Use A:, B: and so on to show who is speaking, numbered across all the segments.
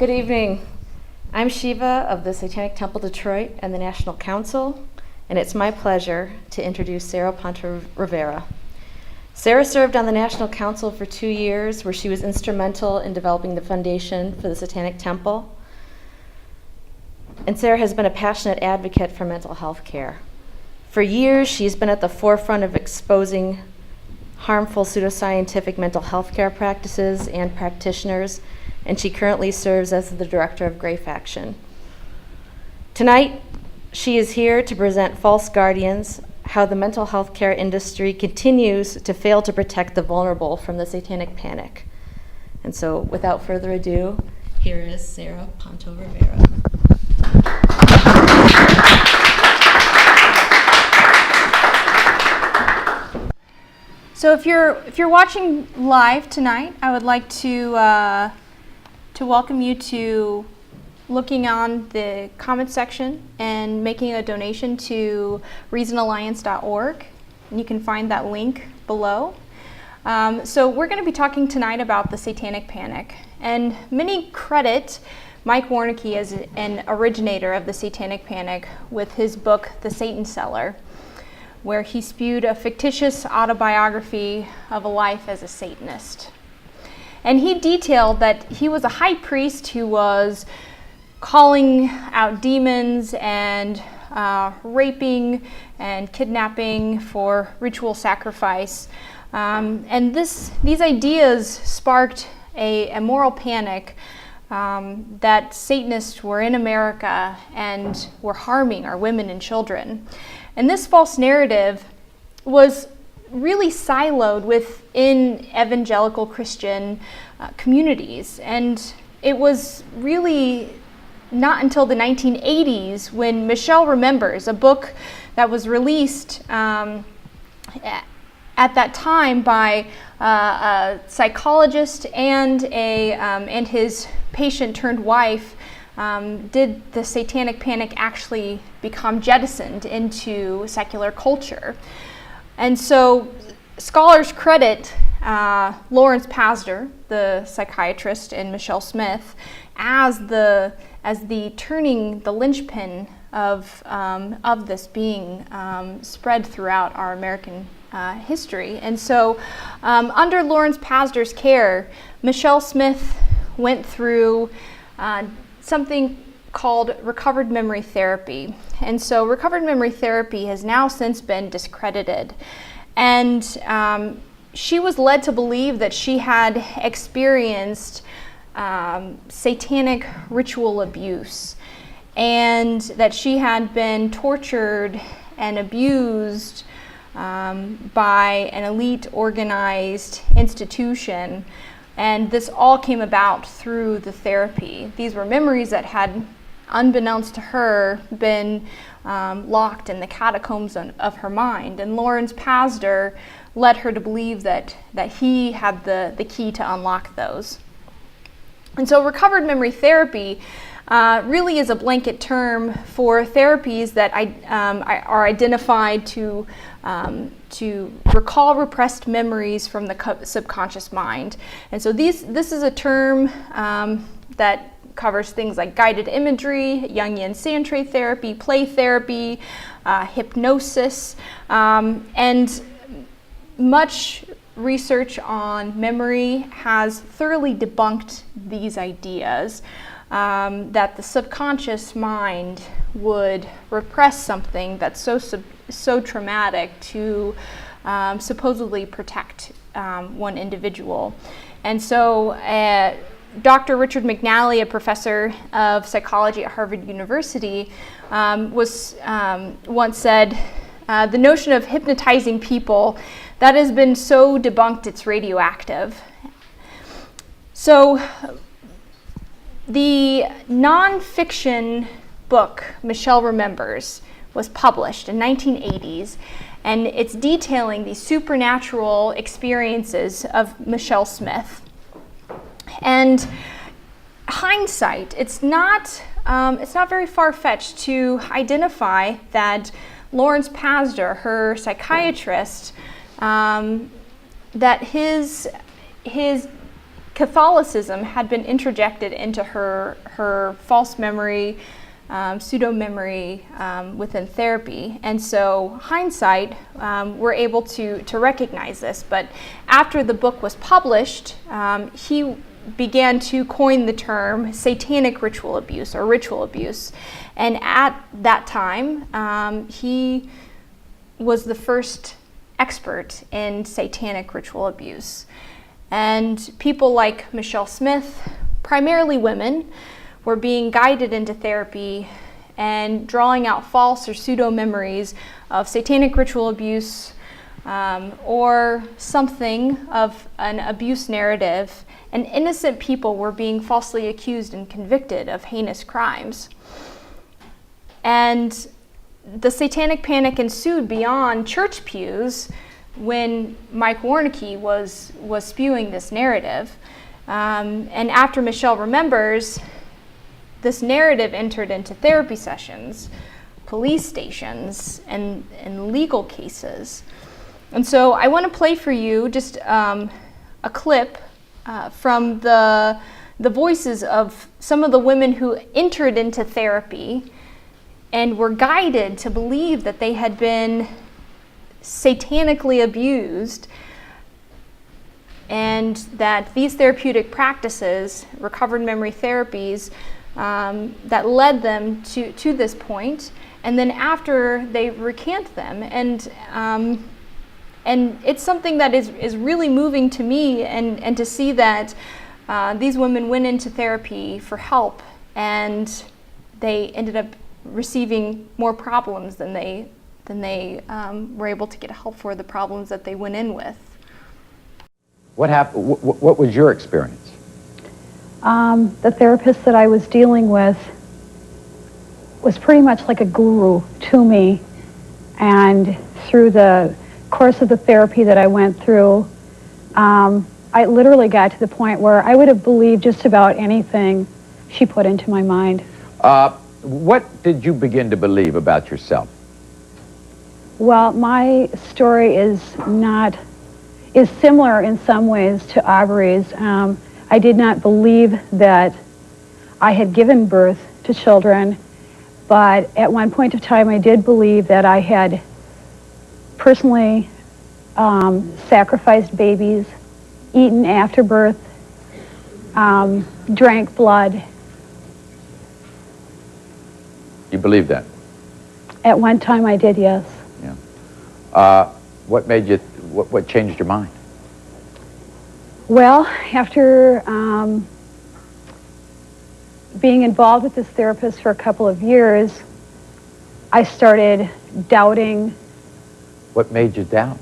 A: Good evening. I'm Shiva of the Satanic Temple Detroit and the National Council, and it's my pleasure to introduce Sarah Ponto Rivera. Sarah served on the National Council for 2 years, where she was instrumental in developing the foundation for the Satanic Temple. And Sarah has been a passionate advocate for mental health care. For years, she's been at the forefront of exposing harmful pseudoscientific mental health care practices and practitioners, and she currently serves as the director of Gray Faction. Tonight, she is here to present False Guardians, how the mental health care industry continues to fail to protect the vulnerable from the Satanic Panic. And so, without further ado, here is Sarah Ponto Rivera.
B: So if you're watching live tonight, I would like to welcome you to looking on the comment section and making a donation to reasonalliance.org. And you can find that link below. So we're going to be talking tonight about the Satanic Panic, and many credit Mike Warnke as an originator of the Satanic Panic with his book, The Satan Seller, where he spewed a fictitious autobiography of a life as a Satanist. And he detailed that he was a high priest who was calling out demons and raping and kidnapping for ritual sacrifice. And these ideas sparked a moral panic that Satanists were in America and were harming our women and children. And this false narrative was really siloed within evangelical Christian communities. And it was really not until the 1980s when Michelle Remembers, a book that was released at that time by a psychologist and his patient turned wife, did the Satanic Panic actually become jettisoned into secular culture. And so scholars credit Lawrence Pastor, the psychiatrist, and Michelle Smith as the turning the linchpin of this being spread throughout our American history. And so under Lawrence Pastor's care, Michelle Smith went through something called recovered memory therapy. And so recovered memory therapy has now since been discredited. And she was led to believe that she had experienced satanic ritual abuse, and that she had been tortured and abused by an elite organized institution. And this all came about through the therapy. These were memories that had, unbeknownst to her, been locked in the catacombs of her mind. And Lawrence Pastor led her to believe that he had the key to unlock those. And so recovered memory therapy really is a blanket term for therapies that are identified to recall repressed memories from the subconscious mind. And so this is a term that covers things like guided imagery, Jungian sand tray therapy, play therapy, hypnosis, and much research on memory has thoroughly debunked these ideas that the subconscious mind would repress something that's so traumatic to supposedly protect one individual. And so Dr. Richard McNally, a professor of psychology at Harvard University, once said, the notion of hypnotizing people, that has been so debunked it's radioactive. So the nonfiction book, Michelle Remembers, was published in 1980s, and it's detailing these supernatural experiences of Michelle Smith. And hindsight, it's not very far-fetched to identify that Lawrence Pastor, her psychiatrist, that his Catholicism had been interjected into her false memory, pseudo-memory within therapy. And so hindsight, we're able to recognize this. But after the book was published, he began to coin the term satanic ritual abuse or ritual abuse. And at that time, he was the first expert in satanic ritual abuse. And people like Michelle Smith, primarily women, were being guided into therapy and drawing out false or pseudo memories of satanic ritual abuse or something of an abuse narrative, and innocent people were being falsely accused and convicted of heinous crimes. And the Satanic Panic ensued beyond church pews when Mike Warnke was spewing this narrative. And after Michelle remembers, this narrative entered into therapy sessions, police stations, and legal cases. And so I want to play for you just a clip from the voices of some of the women who entered into therapy and were guided to believe that they had been satanically abused, and that these therapeutic practices, recovered memory therapies, that led them to this point, and then after they recant them. And it's something that is really moving to me, and to see that these women went into therapy for help, and they ended up receiving more problems than they were able to get help for the problems that they went in with.
C: What happened? What was your experience?
D: The therapist that I was dealing with was pretty much like a guru to me, and through the course of the therapy that I went through, I literally got to the point where I would have believed just about anything she put into my mind.
C: What did you begin to believe about yourself?
D: Well, my story is similar in some ways to Aubrey's. I did not believe that I had given birth to children, but at one point of time I did believe that I had personally sacrificed babies, eaten after birth, drank blood.
C: You believe that?
D: At one time I did, yes.
C: Yeah. What made you, what changed your mind?
D: Well, after being involved with this therapist for a couple of years, I started doubting.
C: What made you doubt?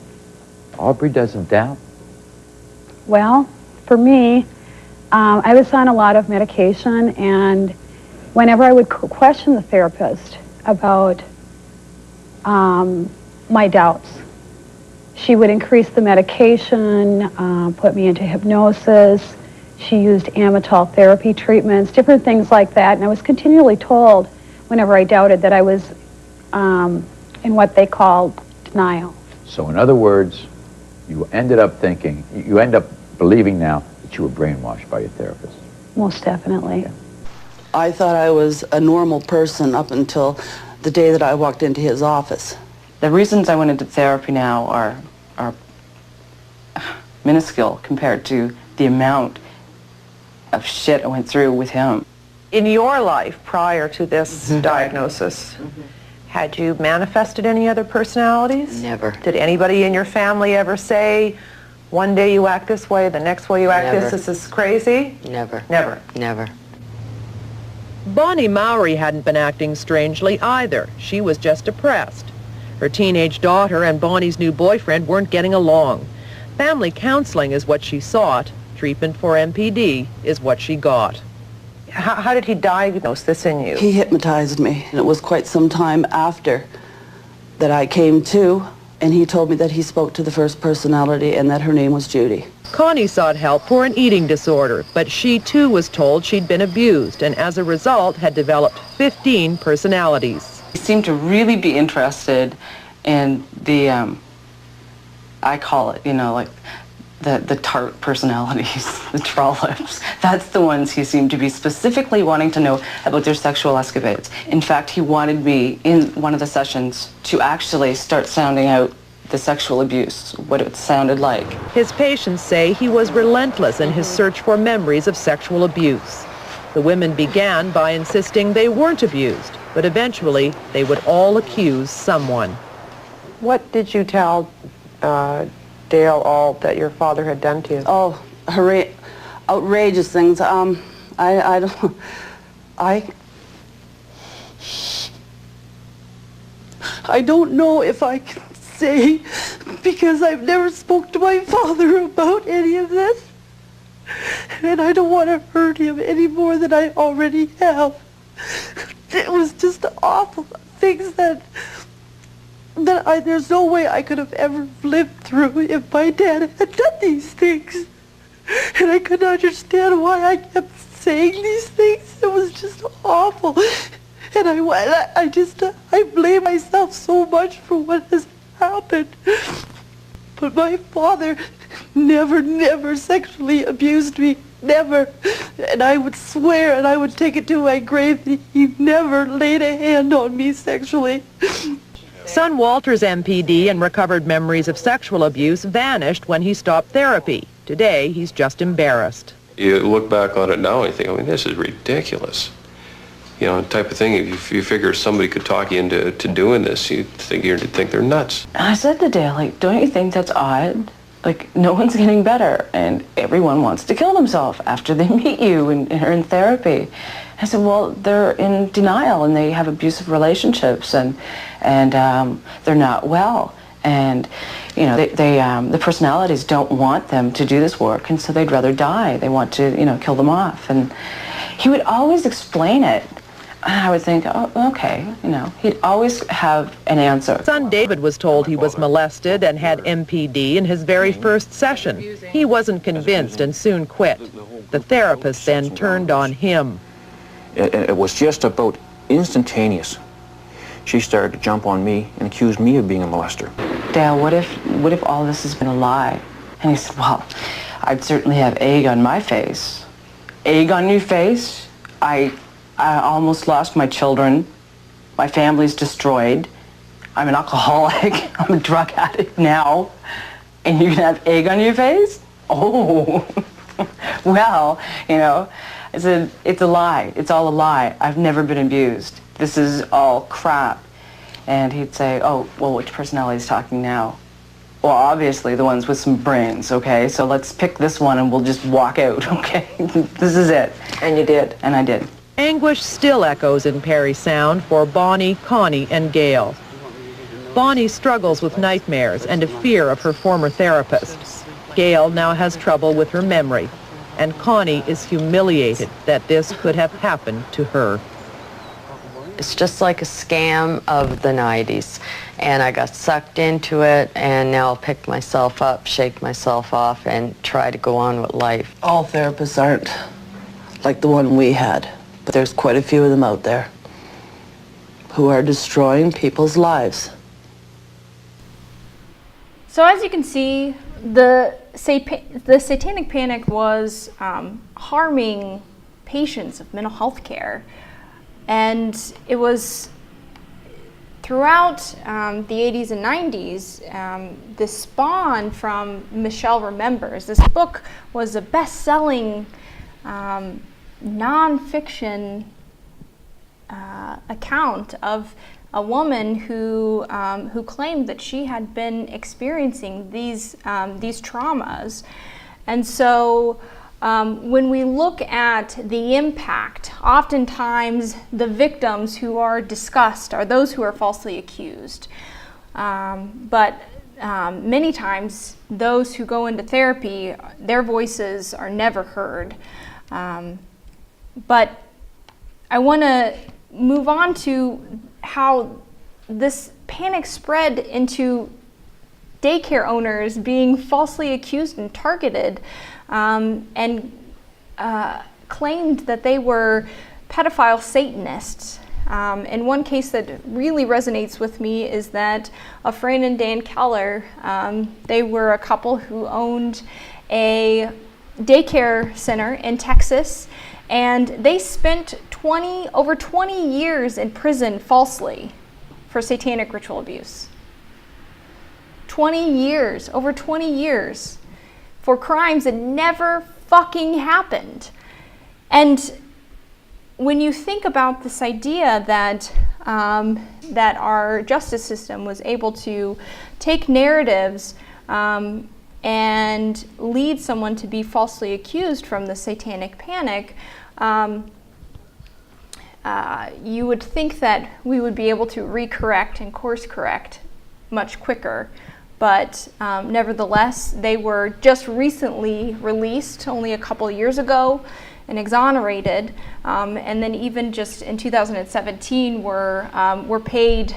C: Aubrey doesn't doubt.
D: Well, for me, I was on a lot of medication, and whenever I would question the therapist about my doubts, she would increase the medication, put me into hypnosis. She used Amytal therapy treatments, different things like that. And I was continually told, whenever I doubted, that I was in what they call denial.
C: So in other words, you ended up thinking, you end up believing now that you were brainwashed by your therapist.
D: Most definitely.
C: Okay.
E: I thought I was a normal person up until the day that I walked into his office.
F: The reasons I went into therapy now are minuscule compared to the amount of shit I went through with him.
G: In your life prior to this diagnosis, had you manifested any other personalities?
H: Never.
G: Did anybody in your family ever say, one day you act this way, the next way you act this is crazy?
H: Never.
G: Never.
H: Never.
I: Bonnie Mowry hadn't been acting strangely either. She was just depressed. Her teenage daughter and Bonnie's new boyfriend weren't getting along. Family counseling is what she sought. Treatment for MPD is what she got.
G: How did he diagnose this in you?
E: He hypnotized me, and it was quite some time after that I came to, and he told me that he spoke to the first personality and that her name was Judy.
I: Connie sought help for an eating disorder, but she too was told she'd been abused and as a result had developed 15 personalities.
F: He seemed to really be interested in the, I call it, you know, like the tart personalities, the trollops. That's the ones he seemed to be specifically wanting to know about their sexual escapades. In fact, he wanted me in one of the sessions to actually start sounding out the sexual abuse, what it sounded like.
I: His patients say he was relentless in his search for memories of sexual abuse. The women began by insisting they weren't abused, but eventually they would all accuse someone.
G: What did you tell Dale all that your father had done to you?
E: Oh, outrageous things. I don't know if I can say, because I've never spoke to my father about any of this, and I don't want to hurt him any more than I already have. It was just awful things that there's no way I could have ever lived through if my dad had done these things. And I couldn't understand why I kept saying these things. It was just awful. And I blame myself so much for what has happened. But my father never sexually abused me. Never. And I would swear, and I would take it to my grave, that he never laid a hand on me sexually.
I: Son Walter's MPD and recovered memories of sexual abuse vanished when he stopped therapy. Today, he's just embarrassed.
H: You look back on it now and you think, I mean, this is ridiculous. You know, the type of thing, if you figure somebody could talk you into doing this, you'd think they're nuts.
F: And I said to Dale, like, don't you think that's odd? Like, no one's getting better, and everyone wants to kill themselves after they meet you and are in therapy. I said, well, they're in denial, and they have abusive relationships, and they're not well. And, you know, the personalities don't want them to do this work, and so they'd rather die. They want to, you know, kill them off. And he would always explain it. And I would think, oh, okay, you know, he'd always have an answer.
I: Son David was told he was molested and had MPD in his very first session. He wasn't convinced and soon quit. The therapist then turned on him.
J: It was just about instantaneous. She started to jump on me and accuse me of being a molester.
F: Dale, what if all this has been a lie? And he said, well, I'd certainly have egg on my face. Egg on your face? I almost lost my children. My family's destroyed. I'm an alcoholic. I'm a drug addict now. And you can have egg on your face? Oh, well, you know, it's a lie. It's all a lie. I've never been abused. This is all crap. And he'd say, oh, well, which personality is talking now? Well, obviously the ones with some brains, okay? So let's pick this one and we'll just walk out, okay? This is it.
G: And you did.
F: And I did.
I: Anguish still echoes in Parry Sound for Bonnie, Connie, and Gail. Bonnie struggles with nightmares and a fear of her former therapist. Gail now has trouble with her memory, and Connie is humiliated that this could have happened to her.
K: It's just like a scam of the 90s, and I got sucked into it, and now I'll pick myself up, shake myself off, and try to go on with life.
E: All therapists aren't like the one we had, but there's quite a few of them out there who are destroying people's lives.
B: So as you can see, the Satanic Panic was harming patients of mental health care. And it was throughout the 80s and 90s, this spawn from Michelle Remembers. This book was a best-selling nonfiction account of a woman who claimed that she had been experiencing these traumas. And so when we look at the impact, oftentimes the victims who are discussed are those who are falsely accused. But many times those who go into therapy, their voices are never heard. But I want to move on to how this panic spread into daycare owners being falsely accused and targeted, and claimed that they were pedophile Satanists. And one case that really resonates with me is that Efrain and Dan Keller, they were a couple who owned a daycare center in Texas, and they spent over 20 years in prison falsely for satanic ritual abuse. 20 years, over 20 years, for crimes that never fucking happened. And when you think about this idea that that our justice system was able to take narratives and lead someone to be falsely accused from the Satanic Panic, you would think that we would be able to recorrect and course correct much quicker. But nevertheless, they were just recently released, only a couple of years ago, and exonerated. And then even just in 2017 were paid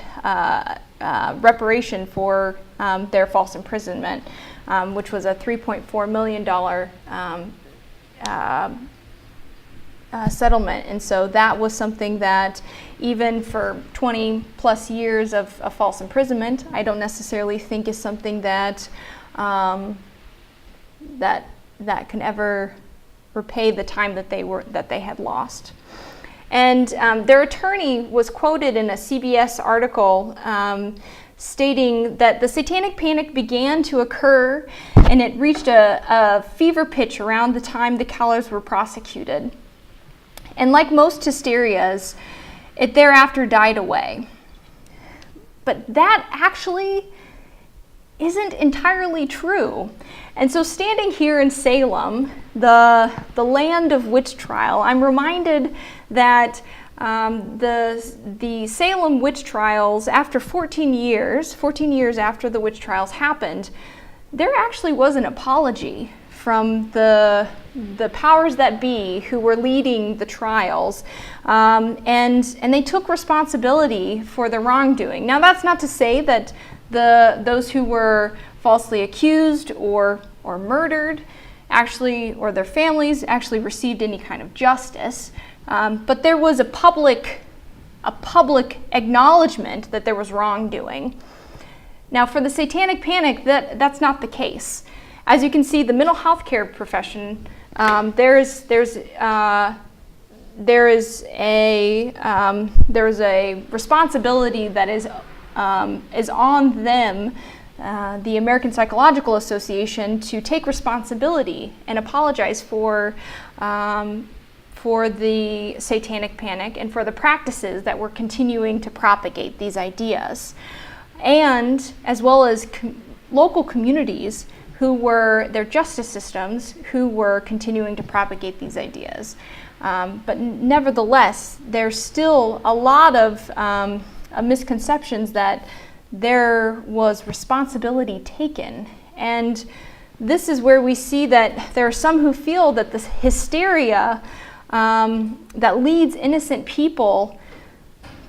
B: reparation for their false imprisonment, which was a $3.4 million settlement. And so that was something that even for 20 plus years of false imprisonment, I don't necessarily think is something that that can ever repay the time that they had lost. And their attorney was quoted in a CBS article stating that the Satanic Panic began to occur and it reached a fever pitch around the time the Kellers were prosecuted. And like most hysterias, it thereafter died away. But that actually isn't entirely true. And so standing here in Salem, the land of witch trial, I'm reminded that the Salem witch trials, after 14 years after the witch trials happened, there actually was an apology from the powers that be who were leading the trials, and they took responsibility for the wrongdoing. Now, that's not to say that those who were falsely accused or murdered actually, or their families actually received any kind of justice, but there was a public acknowledgement that there was wrongdoing. Now, for the Satanic Panic, that's not the case. As you can see, the mental health care profession, there is a responsibility that is on them, the American Psychological Association, to take responsibility and apologize for the Satanic Panic and for the practices that were continuing to propagate these ideas, and as well as local communities who were their justice systems who were continuing to propagate these ideas. But nevertheless, there's still a lot of misconceptions that there was responsibility taken. And this is where we see that there are some who feel that this hysteria that leads innocent people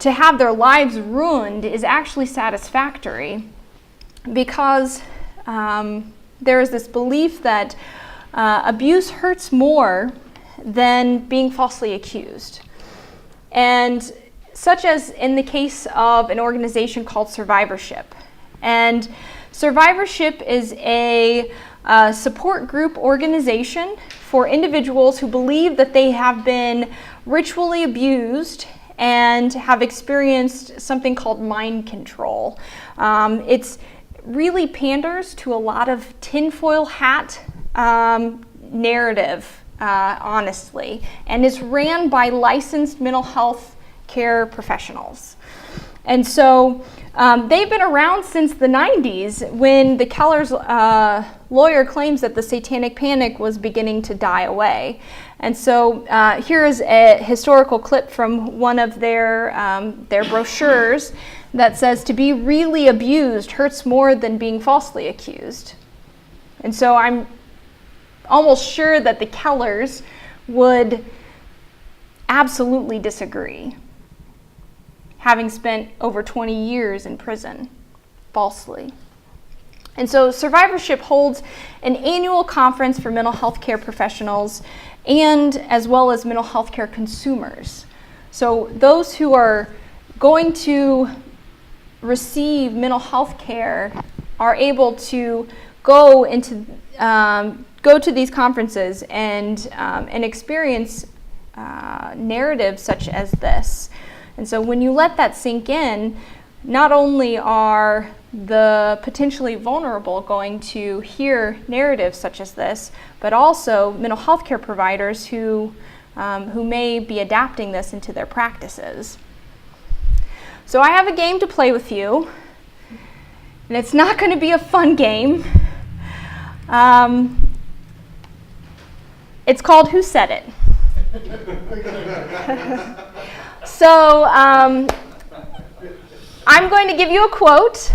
B: to have their lives ruined is actually satisfactory, because there is this belief that abuse hurts more than being falsely accused. And such as in the case of an organization called Survivorship. And Survivorship is a support group organization for individuals who believe that they have been ritually abused and have experienced something called mind control. It's really panders to a lot of tinfoil hat narrative, honestly, and is ran by licensed mental health care professionals. And so they've been around since the 90s, when the Keller's lawyer claims that the Satanic Panic was beginning to die away. And so here is a historical clip from one of their brochures that says, "To be really abused hurts more than being falsely accused." And so I'm almost sure that the Kellers would absolutely disagree, having spent over 20 years in prison falsely. And so Survivorship holds an annual conference for mental health care professionals and as well as mental health care consumers. So those who are going to receive mental health care are able to go to these conferences and experience narratives such as this. And so when you let that sink in, not only are the potentially vulnerable going to hear narratives such as this, but also mental health care providers who may be adapting this into their practices. So I have a game to play with you, and it's not going to be a fun game. It's called Who Said It? So I'm going to give you a quote,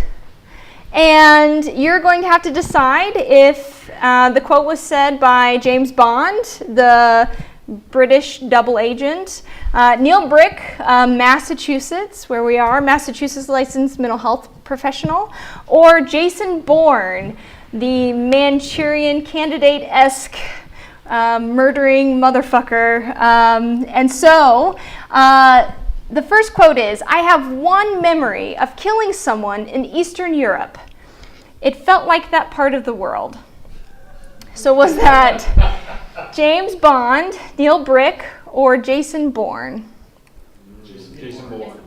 B: and you're going to have to decide if the quote was said by James Bond, the British double agent, Neil Brick, Massachusetts, where we are, Massachusetts licensed mental health professional, or Jason Bourne, the Manchurian Candidate-esque murdering motherfucker. And so the first quote is, "I have one memory of killing someone in Eastern Europe. It felt like that part of the world." So was that James Bond, Neil Brick, or Jason Bourne?
L: Jason Bourne.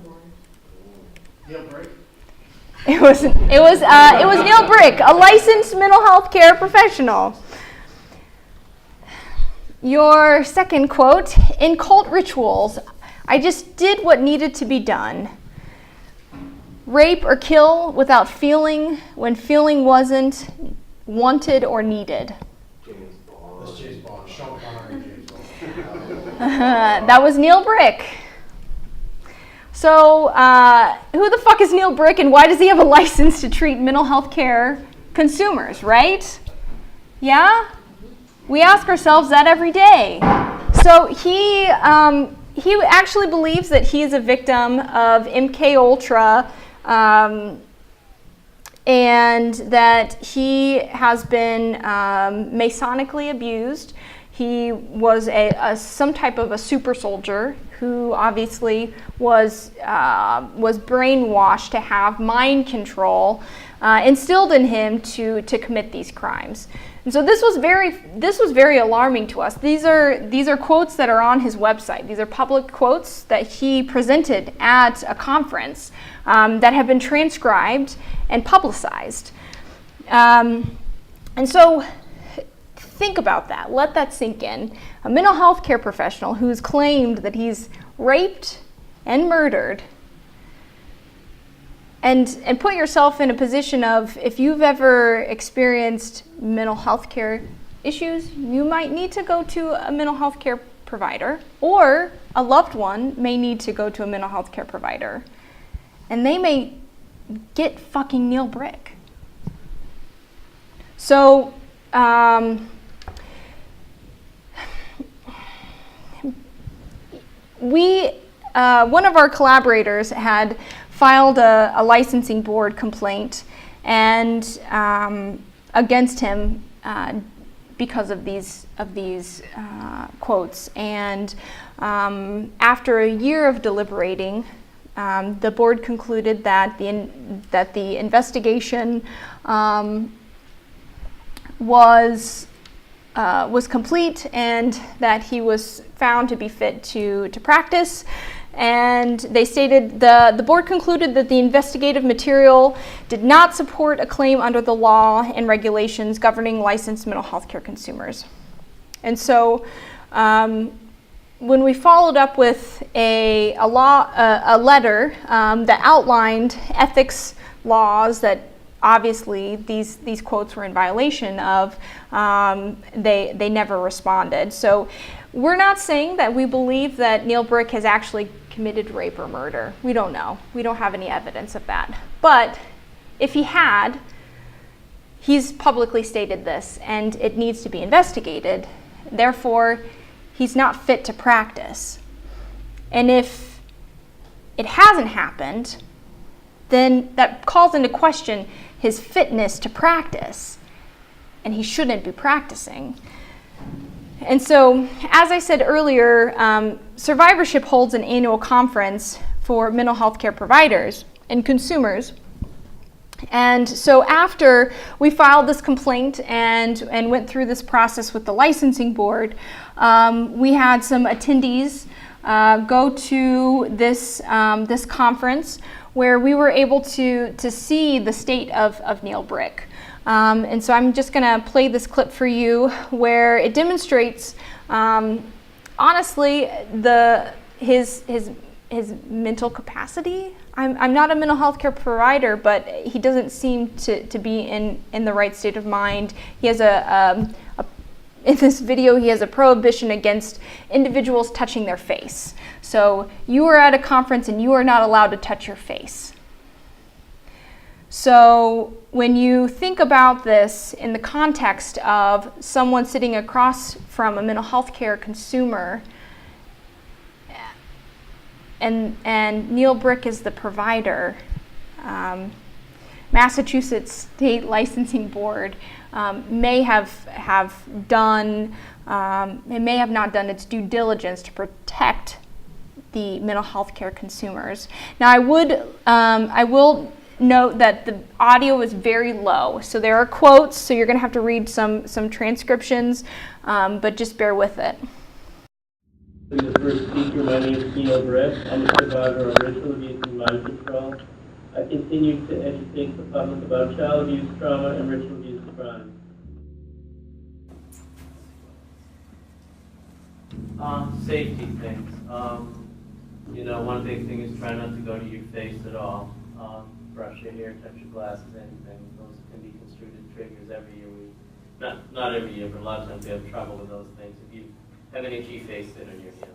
L: Neil Brick.
B: It was Neil Brick, a licensed mental health care professional. Your second quote, "In cult rituals, I just did what needed to be done. Rape or kill without feeling when feeling wasn't wanted or needed."
L: That's James Bond. Sean Connery, James Bond.
B: That was Neil Brick. So, who the fuck is Neil Brick, and why does he have a license to treat mental health care consumers, right? Yeah? We ask ourselves that every day. So he actually believes that he is a victim of MK Ultra, and that he has been Masonically abused. He was some type of a super soldier who obviously was brainwashed to have mind control instilled in him to commit these crimes. And so this was very alarming to us. These are quotes that are on his website. These are public quotes that he presented at a conference that have been transcribed and publicized. And so think about that. Let that sink in. A mental health care professional who's claimed that he's raped and murdered. And put yourself in a position of, if you've ever experienced mental health care issues, you might need to go to a mental health care provider, or a loved one may need to go to a mental health care provider. And they may get fucking Neil Brick. So, one of our collaborators had filed a licensing board complaint and against him because of these quotes. And after a year of deliberating, the board concluded that the investigation was complete, and that he was found to be fit to practice. And they stated the board concluded that the investigative material did not support a claim under the law and regulations governing licensed mental health care consumers. And so when we followed up with a letter that outlined ethics laws that obviously these quotes were in violation of, they never responded. So we're not saying that we believe that Neil Brick has actually committed rape or murder. We don't know. We don't have any evidence of that. But if he had, he's publicly stated this, and it needs to be investigated. Therefore, he's not fit to practice. And if it hasn't happened, then that calls into question his fitness to practice, and he shouldn't be practicing. And so, as I said earlier, Survivorship holds an annual conference for mental health care providers and consumers. And so after we filed this complaint and went through this process with the licensing board, we had some attendees go to this conference where we were able to see the state of Neil Brick. And so I'm just going to play this clip for you where it demonstrates, honestly, his mental capacity. I'm not a mental health care provider, but he doesn't seem to be in the right state of mind. He has in this video, he has a prohibition against individuals touching their face. So you are at a conference and you are not allowed to touch your face. So when you think about this in the context of someone sitting across from a mental health care consumer, and Neil Brick is the provider, Massachusetts State Licensing Board may have done, it may have not done its due diligence to protect the mental health care consumers. Now I will note that the audio is very low, so there are quotes, so you're going to have to read some transcriptions, but just bear with it.
M: The first speaker, my name is Neil Brick. I'm a survivor of ritual abuse and mind control. I continue to educate the public about child abuse, trauma, and ritual abuse crime.
N: Safety things. One big thing is try not to go to your face at all. Brush your hair, touch your glasses, anything. Those can be construed as triggers every year. Not every year, but a lot of times we have trouble with those things. If you have an itchy face, sit on your hands.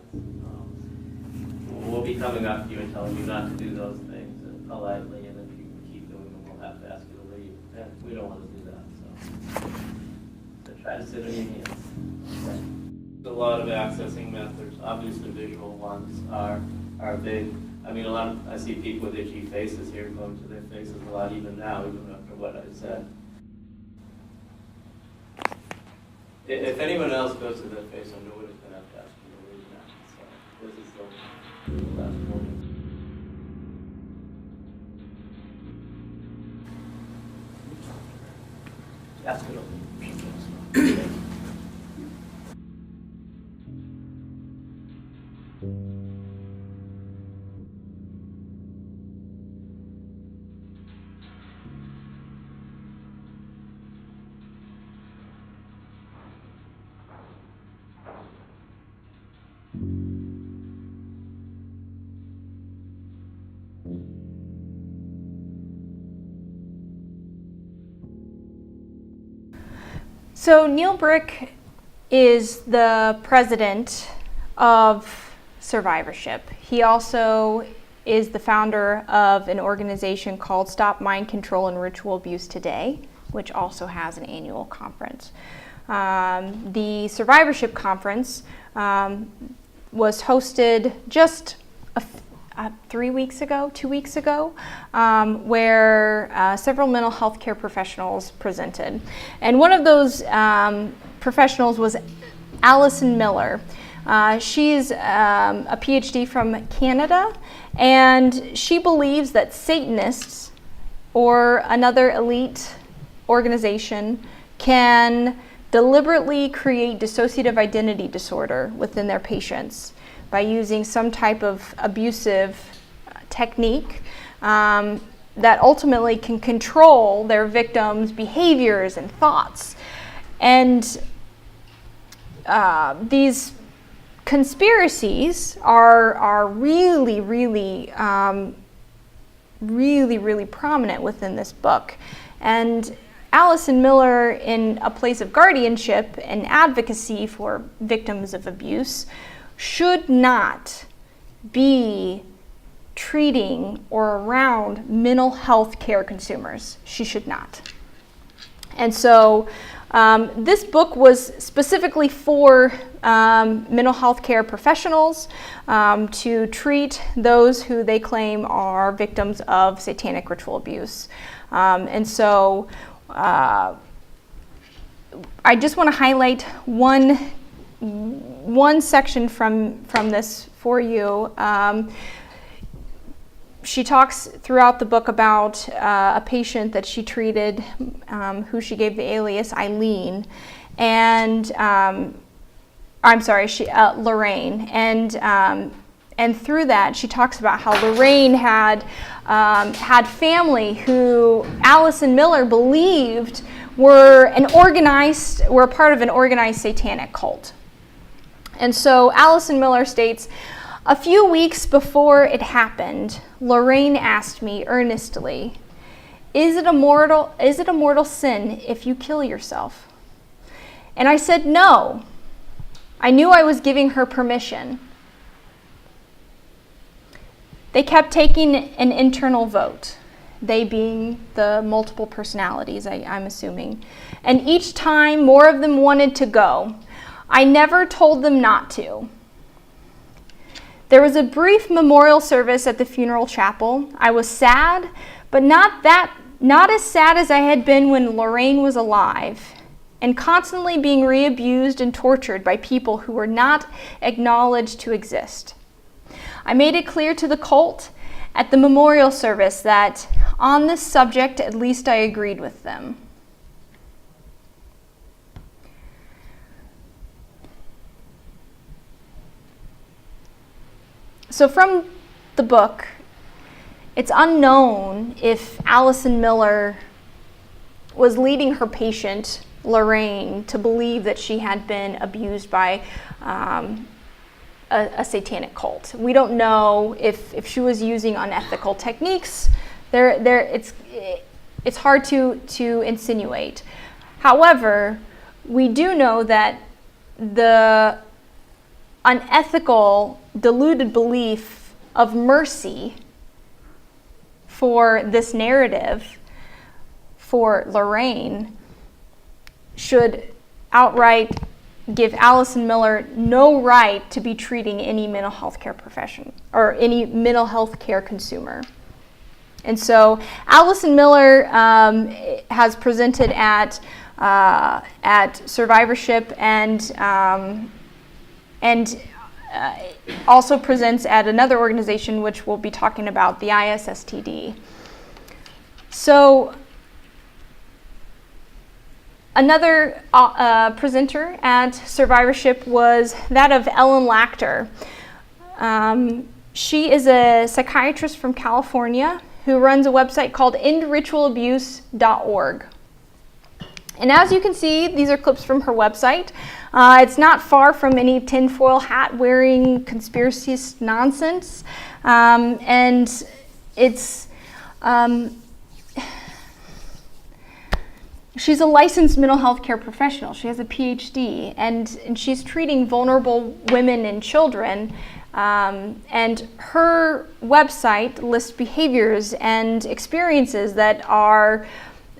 N: We'll be coming up to you and telling you not to do those things politely, and if you keep doing them, we'll have to ask you to leave. And we don't want to do that, so try to sit on your hands. Okay. A lot of accessing methods. Obviously, visual ones are big. I mean, I see people with itchy faces here going to their faces a lot, even now, even after what I said. If anyone else goes to their face, I know what it's going to have to ask you to leave now. So this is the last one. Ask it over.
B: So Neil Brick is the president of Survivorship. He also is the founder of an organization called Stop Mind Control and Ritual Abuse Today, which also has an annual conference. The Survivorship conference was hosted just 2 weeks ago, where several mental health care professionals presented. And one of those professionals was Allison Miller. She's a PhD from Canada, and she believes that Satanists or another elite organization can deliberately create dissociative identity disorder within their patients by using some type of abusive technique that ultimately can control their victims' behaviors and thoughts. And these conspiracies are really prominent within this book. And Allison Miller, in a place of guardianship and advocacy for victims of abuse, should not be treating or around mental health care consumers. She should not. And so this book was specifically for mental health care professionals to treat those who they claim are victims of satanic ritual abuse. And so I just want to highlight one section from this for you. she talks throughout the book about a patient that she treated, who she gave the alias Eileen, and Lorraine, and through that she talks about how Lorraine had family who Allison Miller believed were part of an organized satanic cult. And so Allison Miller states, "A few weeks before it happened, Lorraine asked me earnestly, 'Is it a mortal sin if you kill yourself?' And I said no. I knew I was giving her permission. They kept taking an internal vote, they being the multiple personalities, I'm assuming. And each time more of them wanted to go. I never told them not to. There was a brief memorial service at the funeral chapel. I was sad, but not as sad as I had been when Lorraine was alive, and constantly being re-abused and tortured by people who were not acknowledged to exist. I made it clear to the cult at the memorial service that on this subject, at least I agreed with them." So from the book, it's unknown if Allison Miller was leading her patient, Lorraine, to believe that she had been abused by a satanic cult. We don't know if she was using unethical techniques. It's hard to insinuate. However, we do know that the unethical, deluded belief of mercy for this narrative for Lorraine should outright give Allison Miller no right to be treating any mental health care profession or any mental health care consumer. And so Allison Miller has presented at Survivorship and also presents at another organization which we'll be talking about, the Is STD. So another presenter at Survivorship was that of Ellen Laughner. She is a psychiatrist from California who runs a website called endritualabuse.org. And as you can see, these are clips from her website. It's not far from any tinfoil hat wearing conspiracist nonsense. And it's, she's a licensed mental health care professional. She has a PhD, and she's treating vulnerable women and children. And her website lists behaviors and experiences that are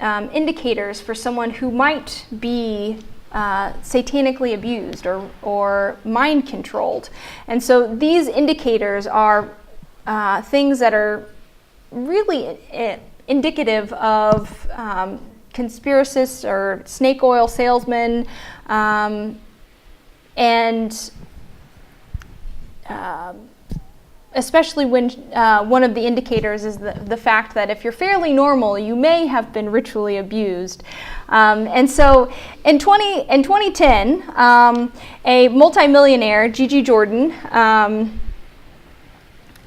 B: indicators for someone who might be satanically abused or mind controlled. And so these indicators are things that are really indicative of conspiracists or snake oil salesmen, and especially when one of the indicators is the fact that if you're fairly normal, you may have been ritually abused. And so in 2010, a multimillionaire, Gigi Jordan,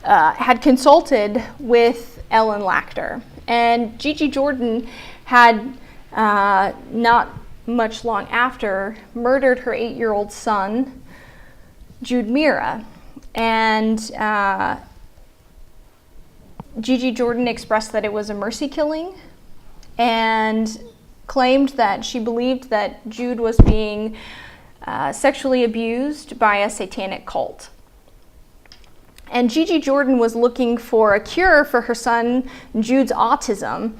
B: had consulted with Ellen Laughner. And Gigi Jordan had, not much long after, murdered her 8-year-old son, Jude Mira. And Gigi Jordan expressed that it was a mercy killing and claimed that she believed that Jude was being sexually abused by a satanic cult. And Gigi Jordan was looking for a cure for her son Jude's autism,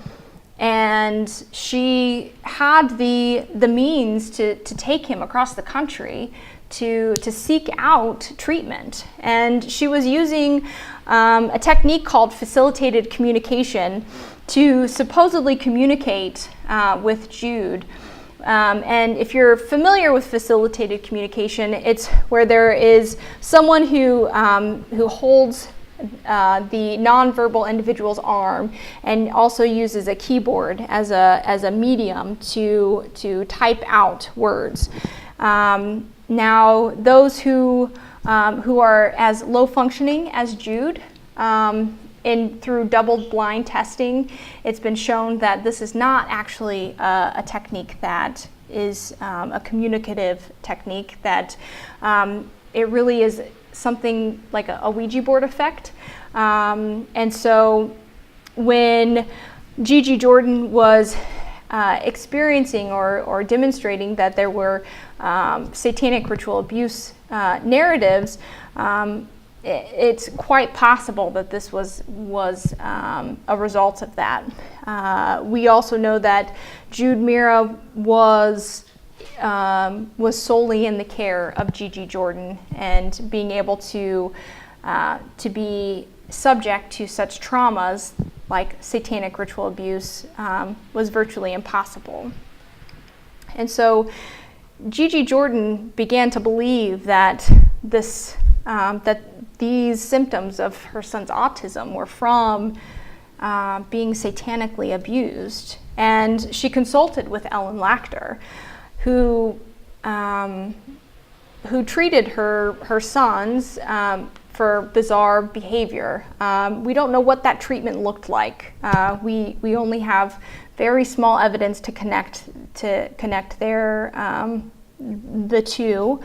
B: and she had the means to take him across the country to seek out treatment. And she was using a technique called facilitated communication to supposedly communicate with Jude. And if you're familiar with facilitated communication, it's where there is someone who holds the nonverbal individual's arm, and also uses a keyboard as a medium to type out words. Now, those who are as low functioning as Jude, through double-blind testing, it's been shown that this is not actually a technique that is a communicative technique, that it really is something like a Ouija board effect. And so when Gigi Jordan was experiencing or demonstrating that there were satanic ritual abuse narratives, it's quite possible that this was a result of that. We also know that Jude Mira was solely in the care of Gigi Jordan, and being able to be subject to such traumas like satanic ritual abuse was virtually impossible. And so Gigi Jordan began to believe that that these symptoms of her son's autism were from being satanically abused, and she consulted with Ellen Laughner, who treated her sons for bizarre behavior. We don't know what that treatment looked like. We only have very small evidence to connect the two,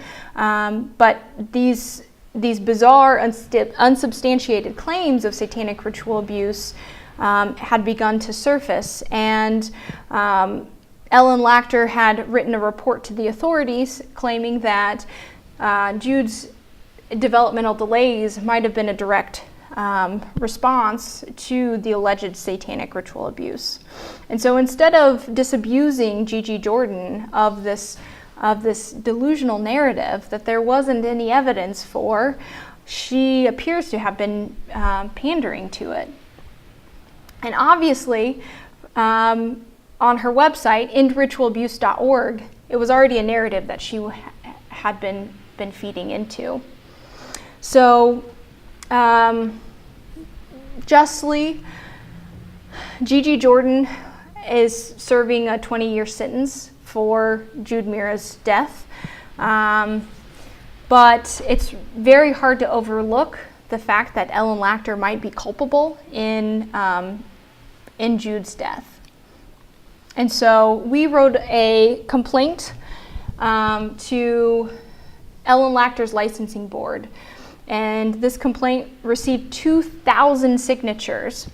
B: but these bizarre, unsubstantiated claims of satanic ritual abuse had begun to surface, and Ellen Laughner had written a report to the authorities claiming that Jude's developmental delays might have been a direct response to the alleged satanic ritual abuse. And so instead of disabusing Gigi Jordan of this delusional narrative that there wasn't any evidence for, she appears to have been pandering to it. And obviously, on her website, endritualabuse.org, it was already a narrative that she had been feeding into. So, justly, Gigi Jordan is serving a 20-year sentence for Jude Mira's death. But it's very hard to overlook the fact that Ellen Laughner might be culpable in Jude's death. And so we wrote a complaint to Ellen Laughner's licensing board, and this complaint received 2,000 signatures.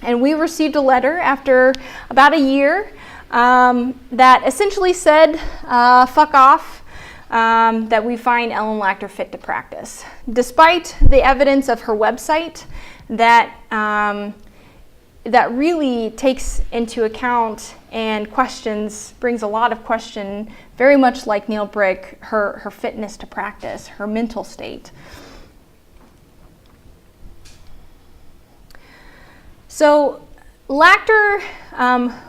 B: And we received a letter after about a year that essentially said, fuck off, that we find Ellen Laughner fit to practice. Despite the evidence of her website that really takes into account and brings a lot of question, very much like Neil Brick, her fitness to practice, her mental state. So Laughner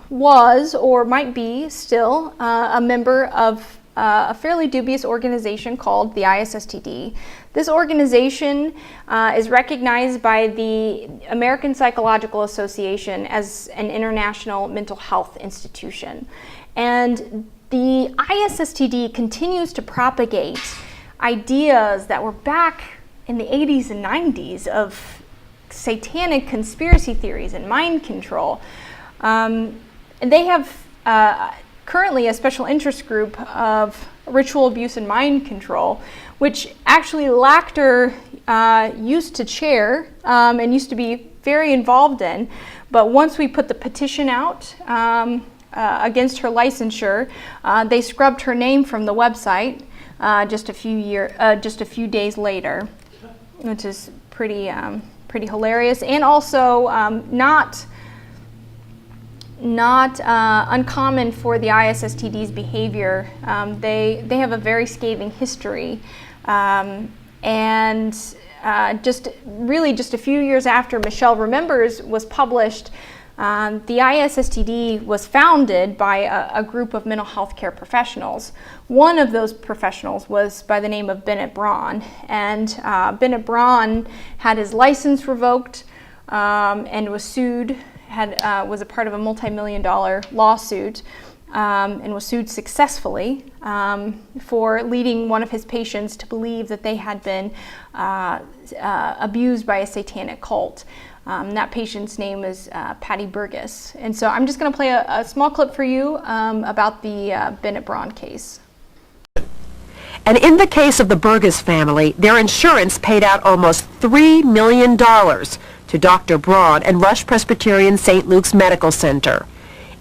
B: was, or might be still, a member of a fairly dubious organization called the Is STD. This organization is recognized by the American Psychological Association as an international mental health institution. And the Is STD continues to propagate ideas that were back in the 80s and 90s of satanic conspiracy theories and mind control. And they have currently a special interest group of ritual abuse and mind control, which actually Laughner used to chair and used to be very involved in. But once we put the petition out against her licensure, they scrubbed her name from the website just a few days later, which is pretty hilarious, and also not uncommon for the Is STD's behavior. They have a very scathing history, and just a few years after Michelle Remembers was published, The Is STD was founded by a group of mental health care professionals. One of those professionals was by the name of Bennett Braun, and Bennett Braun had his license revoked and was sued, was a part of a multi-million-dollar lawsuit, and was sued successfully for leading one of his patients to believe that they had been abused by a satanic cult. That patient's name is Patty Burgas. And so I'm just going to play a small clip for you about the Bennett Braun case.
G: And in the case of the Burgas family, their insurance paid out almost $3 million to Dr. Braun and Rush Presbyterian St. Luke's Medical Center.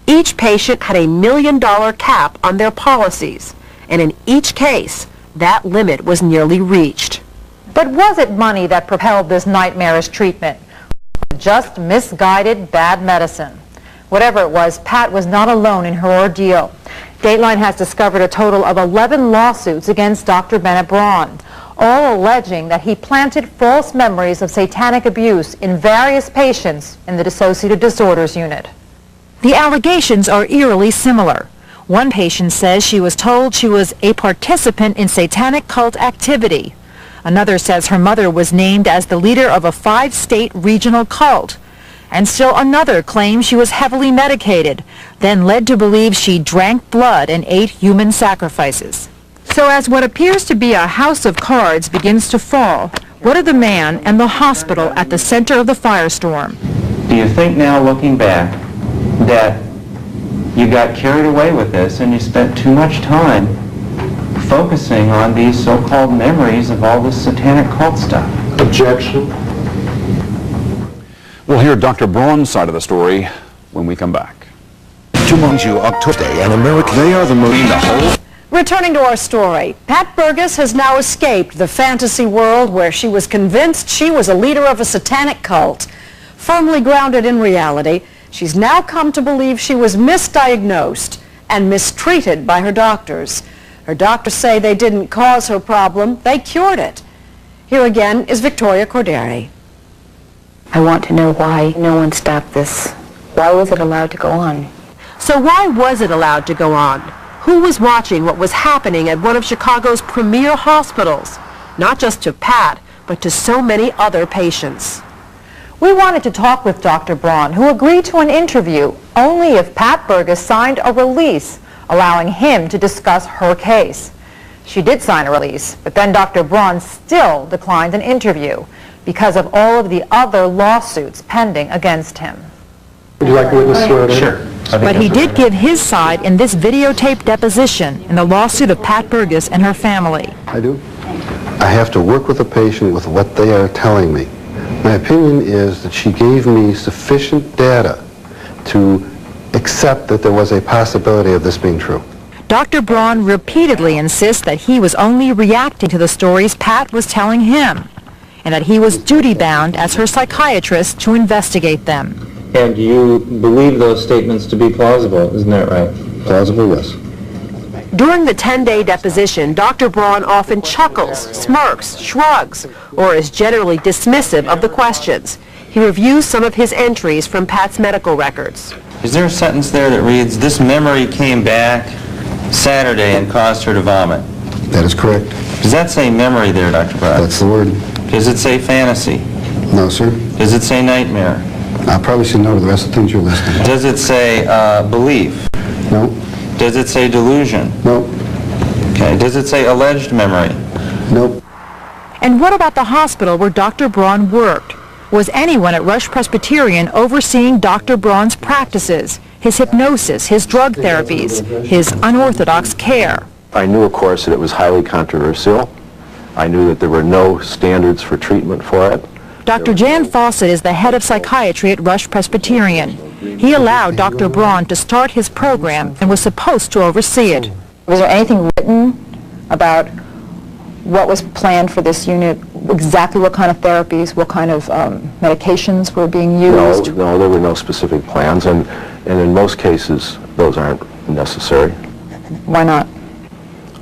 G: Each patient had a $1 million cap on their policies, and in each case, that limit was nearly reached.
O: But was it money that propelled this nightmarish treatment? Just misguided bad medicine. Whatever it was, Pat was not alone in her ordeal. Dateline has discovered a total of 11 lawsuits against Dr. Bennett Braun, all alleging that he planted false memories of satanic abuse in various patients in the dissociative disorders unit.
P: The allegations are eerily similar. One patient says she was told she was a participant in satanic cult activity. Another says her mother was named as the leader of a 5-state regional cult. And still another claims she was heavily medicated, then led to believe she drank blood and ate human sacrifices. So as what appears to be a house of cards begins to fall, what are the man and the hospital at the center of the firestorm?
J: Do you think now, looking back, that you got carried away with this and you spent too much time focusing on these so-called memories of all this satanic cult stuff?
L: Objection.
Q: We'll hear Dr. Braun's side of the story when we come back.
R: Jumanji October and America, they are the movie the whole.
S: Returning to our story, Pat Burgas has now escaped the fantasy world where she was convinced she was a leader of a satanic cult. Firmly grounded in reality, she's now come to believe she was misdiagnosed and mistreated by her doctors. Her doctors say they didn't cause her problem, they cured it. Here again is Victoria Corderi.
T: I want to know why no one stopped this. Why was it allowed to go on?
G: So why was it allowed to go on? Who was watching what was happening at one of Chicago's premier hospitals? Not just to Pat, but to so many other patients.
O: We wanted to talk with Dr. Braun, who agreed to an interview only if Pat Burgas signed a release allowing him to discuss her case. She did sign a release, but then Dr. Braun still declined an interview because of all of the other lawsuits pending against him.
L: Would you like a witness swear?
J: Sure.
P: But he did give his side in this videotaped deposition in the lawsuit of Pat Burgas and her family.
U: I do. I have to work with a patient with what they are telling me. My opinion is that she gave me sufficient data to accept that there was a possibility of this being true.
P: Dr. Braun repeatedly insists that he was only reacting to the stories Pat was telling him, and that he was duty-bound as her psychiatrist to investigate them.
J: And you believe those statements to be plausible, isn't that right?
U: Plausible, yes.
G: During the 10-day deposition, Dr. Braun often chuckles, smirks, shrugs, or is generally dismissive of the questions. He reviews some of his entries from Pat's medical records.
J: Is there a sentence there that reads, this memory came back Saturday and caused her to vomit?
U: That is correct.
J: Does that say memory there, Dr. Braun?
U: That's the word.
J: Does it say fantasy?
U: No, sir.
J: Does it say nightmare?
U: I probably should know the rest of the things you're listing.
J: Does it say belief?
U: No.
J: Does it say delusion?
U: No.
J: Okay. Does it say alleged memory?
U: Nope.
P: And what about the hospital where Dr. Braun worked? Was anyone at Rush Presbyterian overseeing Dr. Braun's practices, his hypnosis, his drug therapies, his unorthodox care?
V: I knew, of course, that it was highly controversial. I knew that there were no standards for treatment for it.
P: Dr. Jan Fawcett is the head of psychiatry at Rush Presbyterian. He allowed Dr. Braun to start his program and was supposed to oversee it.
O: Was there anything written about what was planned for this unit, exactly what kind of therapies, what kind of medications were being used?
V: No, there were no specific plans, and in most cases, those aren't necessary.
O: Why not?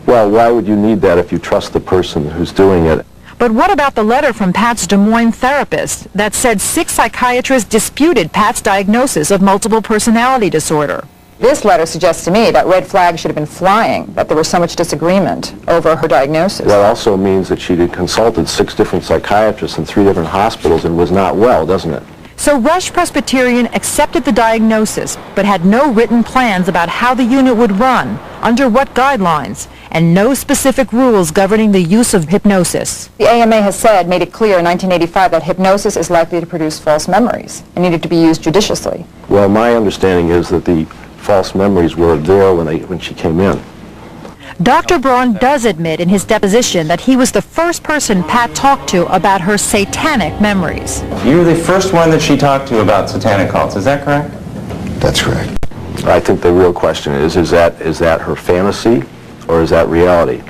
V: Well, why would you need that if you trust the person who's doing it?
P: But what about the letter from Pat's Des Moines therapist that said 6 psychiatrists disputed Pat's diagnosis of multiple personality disorder?
O: This letter suggests to me that red flags should have been flying, that there was so much disagreement over her diagnosis.
V: That also means that she had consulted 6 different psychiatrists in 3 different hospitals and was not well, doesn't it?
P: So Rush Presbyterian accepted the diagnosis, but had no written plans about how the unit would run, under what guidelines, and no specific rules governing the use of hypnosis.
O: The AMA has made it clear in 1985 that hypnosis is likely to produce false memories and needed to be used judiciously.
V: Well, my understanding is that the false memories were there when she came in.
P: Dr. Braun does admit in his deposition that he was the first person Pat talked to about her satanic memories.
J: You were the first one that she talked to about satanic cults, is that correct?
U: That's correct.
V: I think the real question is that her fantasy or is that reality?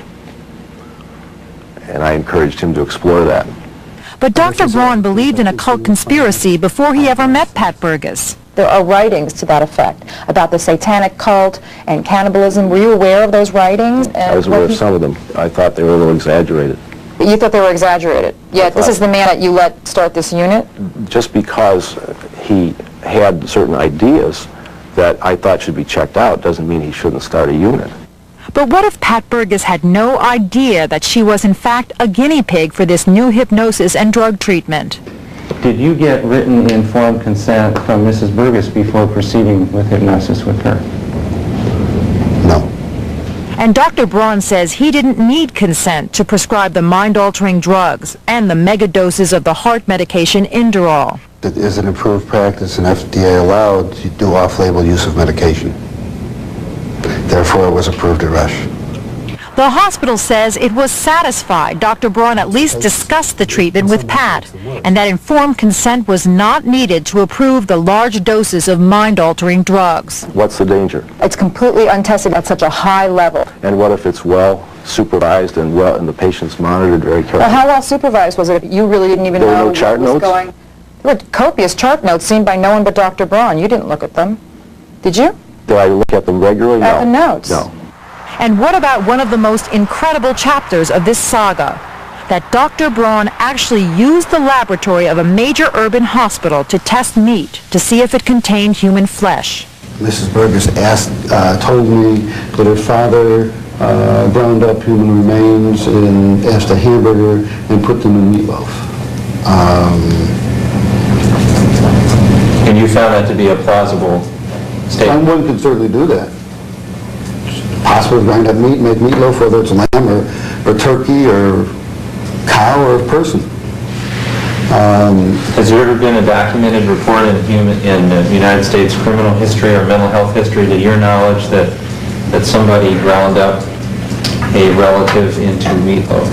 V: And I encouraged him to explore that.
P: But Dr. Braun believed in a cult conspiracy before he ever met Pat Burgas.
O: There are writings to that effect about the satanic cult and cannibalism. Were you aware of those writings?
V: I was aware of some of them. I thought they were a little exaggerated.
O: You thought they were exaggerated? Yet this is the man that you let start this unit?
V: Just because he had certain ideas that I thought should be checked out doesn't mean he shouldn't start a unit.
P: But what if Pat Burgas had no idea that she was in fact a guinea pig for this new hypnosis and drug treatment?
J: Did you get written informed consent from Mrs. Burgas before proceeding with hypnosis with her?
U: No.
P: And Dr. Braun says he didn't need consent to prescribe the mind-altering drugs and the mega doses of the heart medication Inderol.
U: It is an approved practice and FDA allowed to do off-label use of medication. Therefore, it was approved at Rush.
P: The hospital says it was satisfied Dr. Braun at least discussed the treatment with Pat, and that informed consent was not needed to approve the large doses of mind-altering drugs.
V: What's the danger?
O: It's completely untested at such a high level.
V: And what if it's well supervised and the patient's monitored very carefully?
O: Well, how well supervised was it if you really didn't even know what was going? There were copious chart notes seen by no one but Dr. Braun. You didn't look at them. Did you?
V: Do I look at them regularly?
O: At the notes?
V: No.
P: And what about one of the most incredible chapters of this saga? That Dr. Braun actually used the laboratory of a major urban hospital to test meat to see if it contained human flesh.
U: Mrs. Burgas told me that her father ground up human remains and asked a hamburger and put them in meatloaf.
J: And you found that to be a plausible statement?
U: One could certainly do that. Possibly grind up meat, make meatloaf, whether it's lamb or turkey or cow or person.
J: Has there ever been a documented report in United States criminal history or mental health history, to your knowledge, that somebody ground up a relative into meatloaf?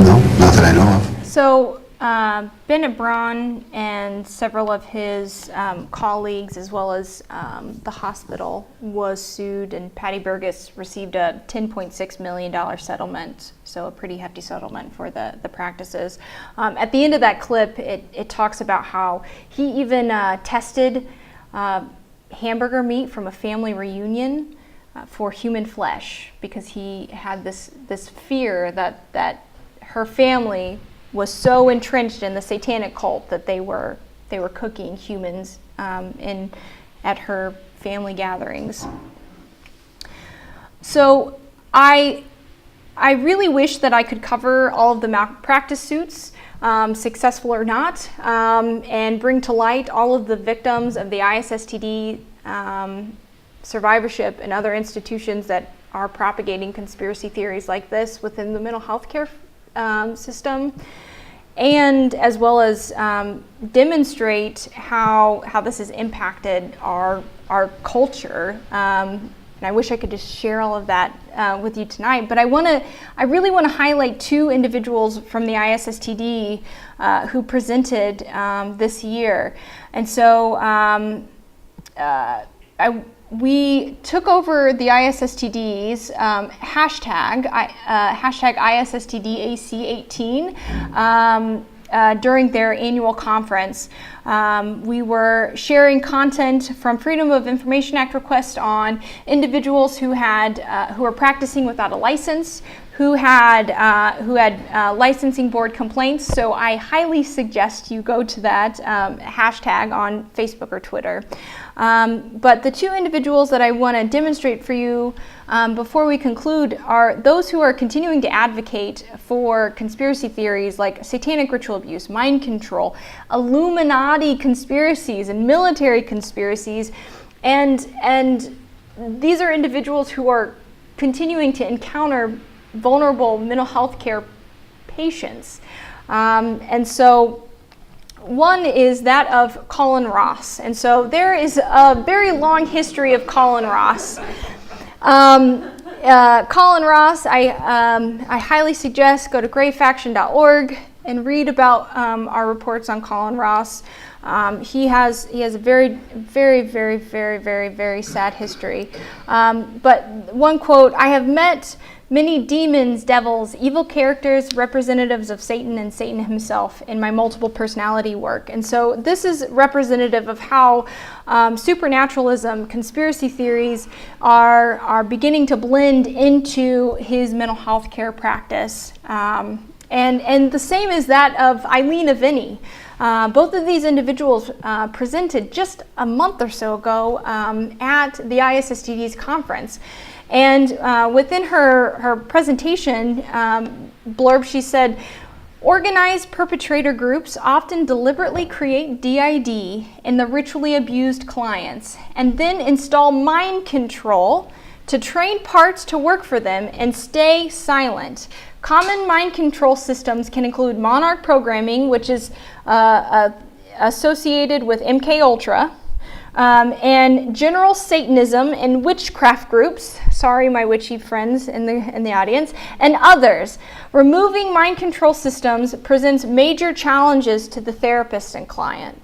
U: No, not that I know of.
B: So Bennett Braun and several of his colleagues, as well as the hospital, was sued, and Patty Burgas received a $10.6 million settlement, so a pretty hefty settlement for the practices. At the end of that clip, it talks about how he even tested hamburger meat from a family reunion for human flesh, because he had this fear that her family was so entrenched in the satanic cult that they were cooking humans at her family gatherings. So I really wish that I could cover all of the malpractice suits, successful or not, and bring to light all of the victims of the Is STD, Survivorship, and other institutions that are propagating conspiracy theories like this within the mental health care system, and as well as demonstrate how this has impacted our culture. And I wish I could just share all of that with you tonight. But I really want to highlight 2 individuals from the Is STD who presented this year. And so we took over the Is STDs hashtag Is STD AC18 during their annual conference. We were sharing content from Freedom of Information Act requests on individuals who are practicing without a license, who had licensing board complaints. So I highly suggest you go to that hashtag on Facebook or Twitter. But the two individuals that I want to demonstrate for you before we conclude are those who are continuing to advocate for conspiracy theories like satanic ritual abuse, mind control, Illuminati conspiracies, and military conspiracies. And these are individuals who are continuing to encounter vulnerable mental health care patients. And so one is that of Colin Ross. And so there is a very long history of Colin Ross. Colin Ross, I highly suggest go to greyfaction.org and read about our reports on Colin Ross. He has a very, very, very, very, very, very sad history. But one quote, "I have met many demons, devils, evil characters, representatives of Satan and Satan himself in my multiple personality work." And so this is representative of how supernaturalism, conspiracy theories are beginning to blend into his mental health care practice. And the same is that of Eileen Aveni. Both of these individuals presented just a month or so ago at the Is STDs conference. And within her presentation blurb, she said, "Organized perpetrator groups often deliberately create DID in the ritually abused clients and then install mind control to train parts to work for them and stay silent. Common mind control systems can include monarch programming, which is associated with MK Ultra, and general Satanism and witchcraft groups," sorry my witchy friends in the audience, "and others. Removing mind control systems presents major challenges to the therapist and client."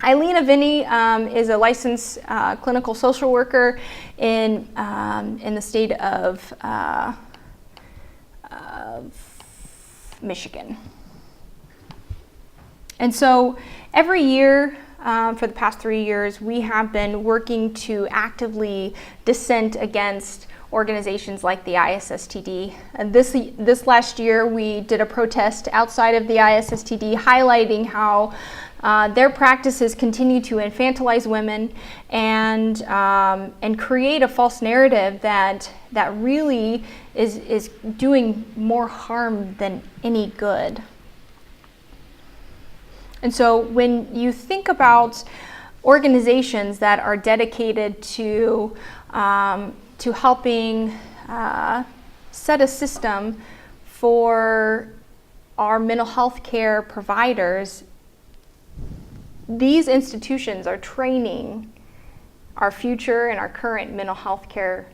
B: Eileen Aveni is a licensed clinical social worker in the state of Michigan. And so every year, for the past 3 years, we have been working to actively dissent against organizations like the ISSTD. And this last year, we did a protest outside of the ISSTD highlighting how their practices continue to infantilize women and create a false narrative that really is doing more harm than any good. And so when you think about organizations that are dedicated to helping set a system for our mental health care providers, these institutions are training our future and our current mental health care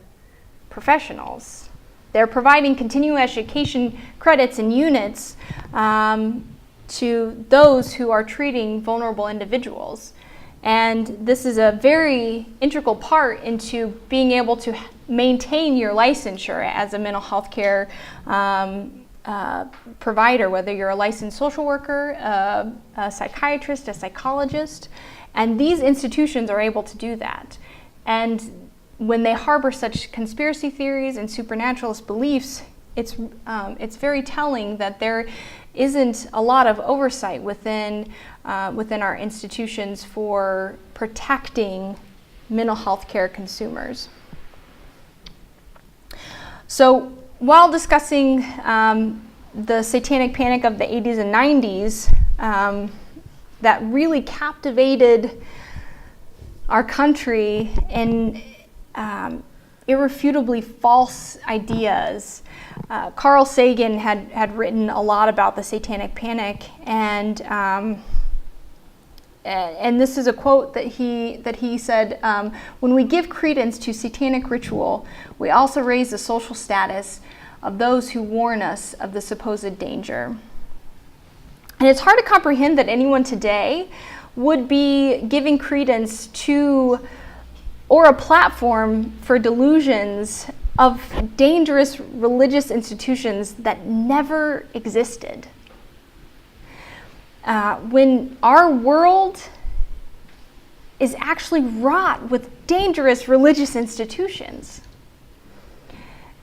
B: professionals. They're providing continuing education credits and units to those who are treating vulnerable individuals. And this is a very integral part into being able to maintain your licensure as a mental health care provider, whether you're a licensed social worker, a psychiatrist, a psychologist. And these institutions are able to do that. And when they harbor such conspiracy theories and supernaturalist beliefs, it's very telling that there isn't a lot of oversight within our institutions for protecting mental health care consumers. So while discussing the Satanic Panic of the 80s and 90s, that really captivated our country in irrefutably false ideas. Carl Sagan had written a lot about the Satanic Panic, and this is a quote that he said, "When we give credence to satanic ritual, we also raise the social status of those who warn us of the supposed danger." And it's hard to comprehend that anyone today would be giving credence to or a platform for delusions of dangerous religious institutions that never existed. When our world is actually wrought with dangerous religious institutions.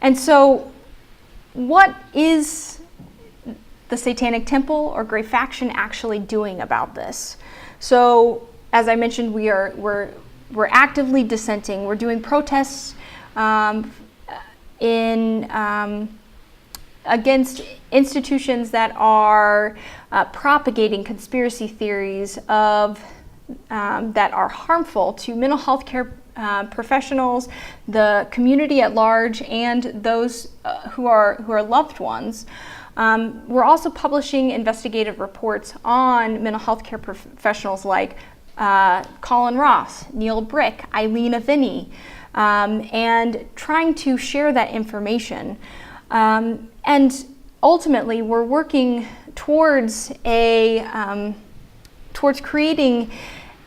B: And so what is the Satanic Temple or Grey Faction actually doing about this? So as I mentioned, we're actively dissenting. We're doing protests against institutions that are propagating conspiracy theories that are harmful to mental health care professionals, the community at large, and those who are loved ones. We're also publishing investigative reports on mental health care professionals like Colin Ross, Neil Brick, Eileen Aviney, and trying to share that information. And ultimately, we're working towards creating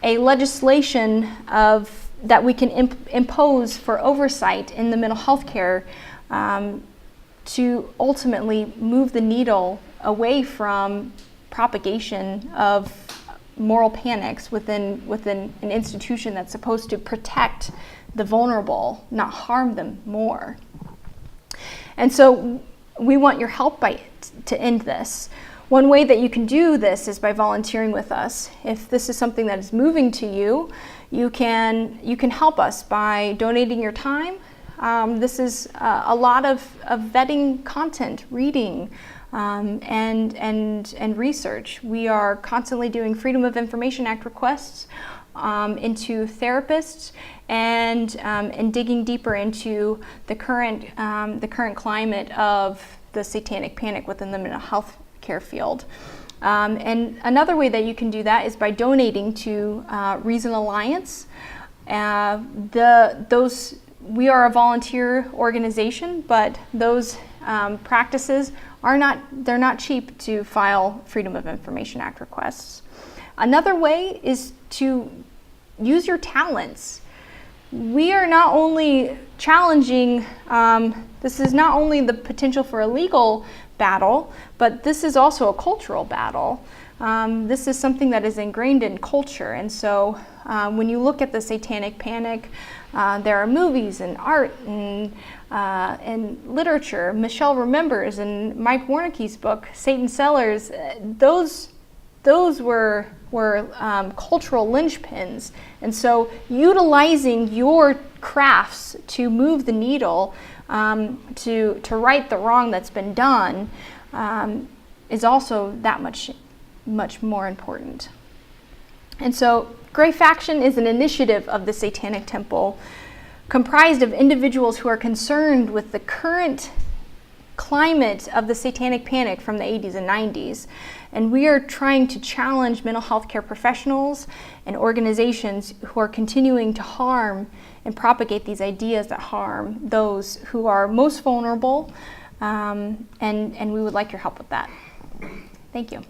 B: a legislation that we can impose for oversight in the mental health care to ultimately move the needle away from propagation of moral panics within an institution that's supposed to protect the vulnerable, not harm them more. And so we want your help to end this. One way that you can do this is by volunteering with us. If this is something that is moving to you, you can help us by donating your time. This is a lot of vetting content, reading, and research. We are constantly doing Freedom of Information Act requests into therapists and digging deeper into the current climate of the Satanic Panic within the mental health care field. And another way that you can do that is by donating to Reason Alliance. We are a volunteer organization, but those practices they're not cheap to file Freedom of Information Act requests. Another way is to use your talents. We are not only challenging, this is not only the potential for a legal battle, but this is also a cultural battle. This is something that is ingrained in culture. And so when you look at the Satanic Panic, there are movies and art and literature. Michelle remembers in Mike Warnicki's book, Satan Sellers, those were cultural linchpins. And so utilizing your crafts to move the needle, to right the wrong that's been done, is also that much more important. And so Grey Faction is an initiative of the Satanic Temple comprised of individuals who are concerned with the current climate of the Satanic Panic from the 80s and 90s. And we are trying to challenge mental health care professionals and organizations who are continuing to harm and propagate these ideas that harm those who are most vulnerable. And we would like your help with that. Thank you.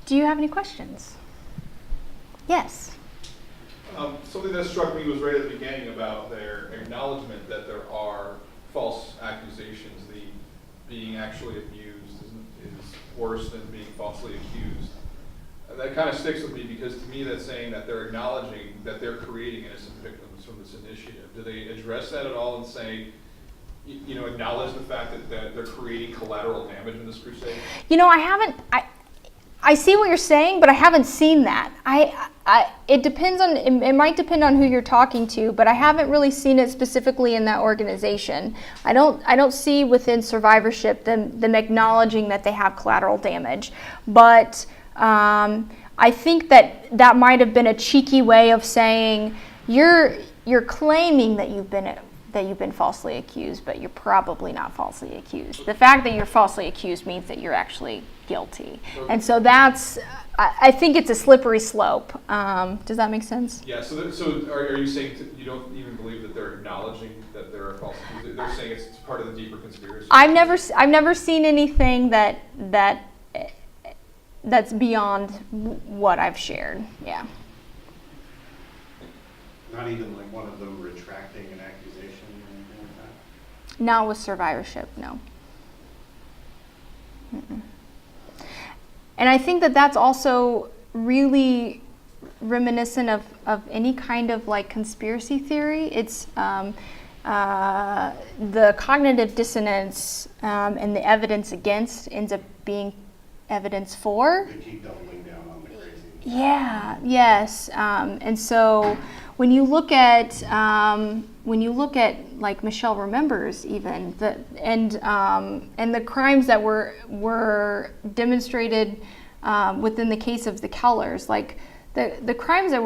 B: Do you have any questions? Yes.
A: Something that struck me was right at the beginning about their acknowledgement that there are false accusations. The being actually abused is worse than being falsely accused. That kind of sticks with me because to me that's saying that they're acknowledging that they're creating innocent victims from this initiative. Do they address that at all and say, acknowledge the fact that they're creating collateral damage in this crusade?
B: I see what you're saying, but I haven't seen that. It might depend on who you're talking to, but I haven't really seen it specifically in that organization. I don't see within Survivorship them acknowledging that they have collateral damage, but I think that might have been a cheeky way of saying you're claiming that you've been falsely accused, but you're probably not falsely accused. The fact that you're falsely accused means that you're actually guilty. And so I think it's a slippery slope. Does that make sense?
A: Yeah, so are you saying you don't even believe that they're acknowledging that there are false accused? They're saying it's part of the deeper conspiracy?
B: I've never seen anything that's beyond what I've shared. Yeah.
L: Not even like one of them retracting an accusation or anything like that?
B: Not with Survivorship, no. Mm-mm. And I think that that's also really reminiscent of any kind of like conspiracy theory. It's the cognitive dissonance and the evidence against ends up being evidence for.
L: They keep doubling down on the crazy.
B: Yeah, yes. And so when you look at like Michelle Remembers even and the crimes that were demonstrated within the case of the Kellers, like the crimes that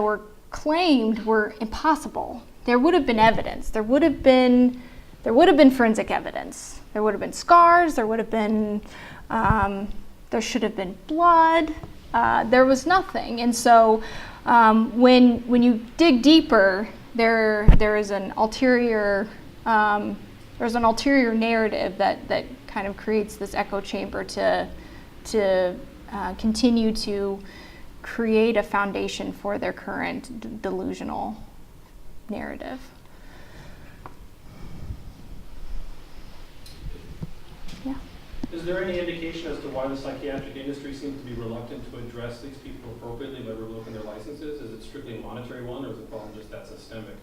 B: were claimed were impossible. There would have been evidence. There would have been forensic evidence. There would have been scars. There would have been there should have been blood. There was nothing. And so when you dig deeper, there is an ulterior narrative that kind of creates this echo chamber to continue to create a foundation for their current delusional narrative. Yeah.
C: Is there any indication as to why the psychiatric industry seems to be reluctant to address these people appropriately by revoking their licenses? Is it strictly a monetary one, or is the problem just that systemic?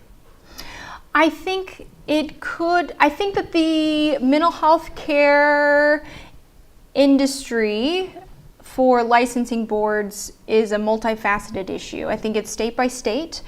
B: I think that the mental health care industry for licensing boards is a multifaceted issue. I think it's state by state.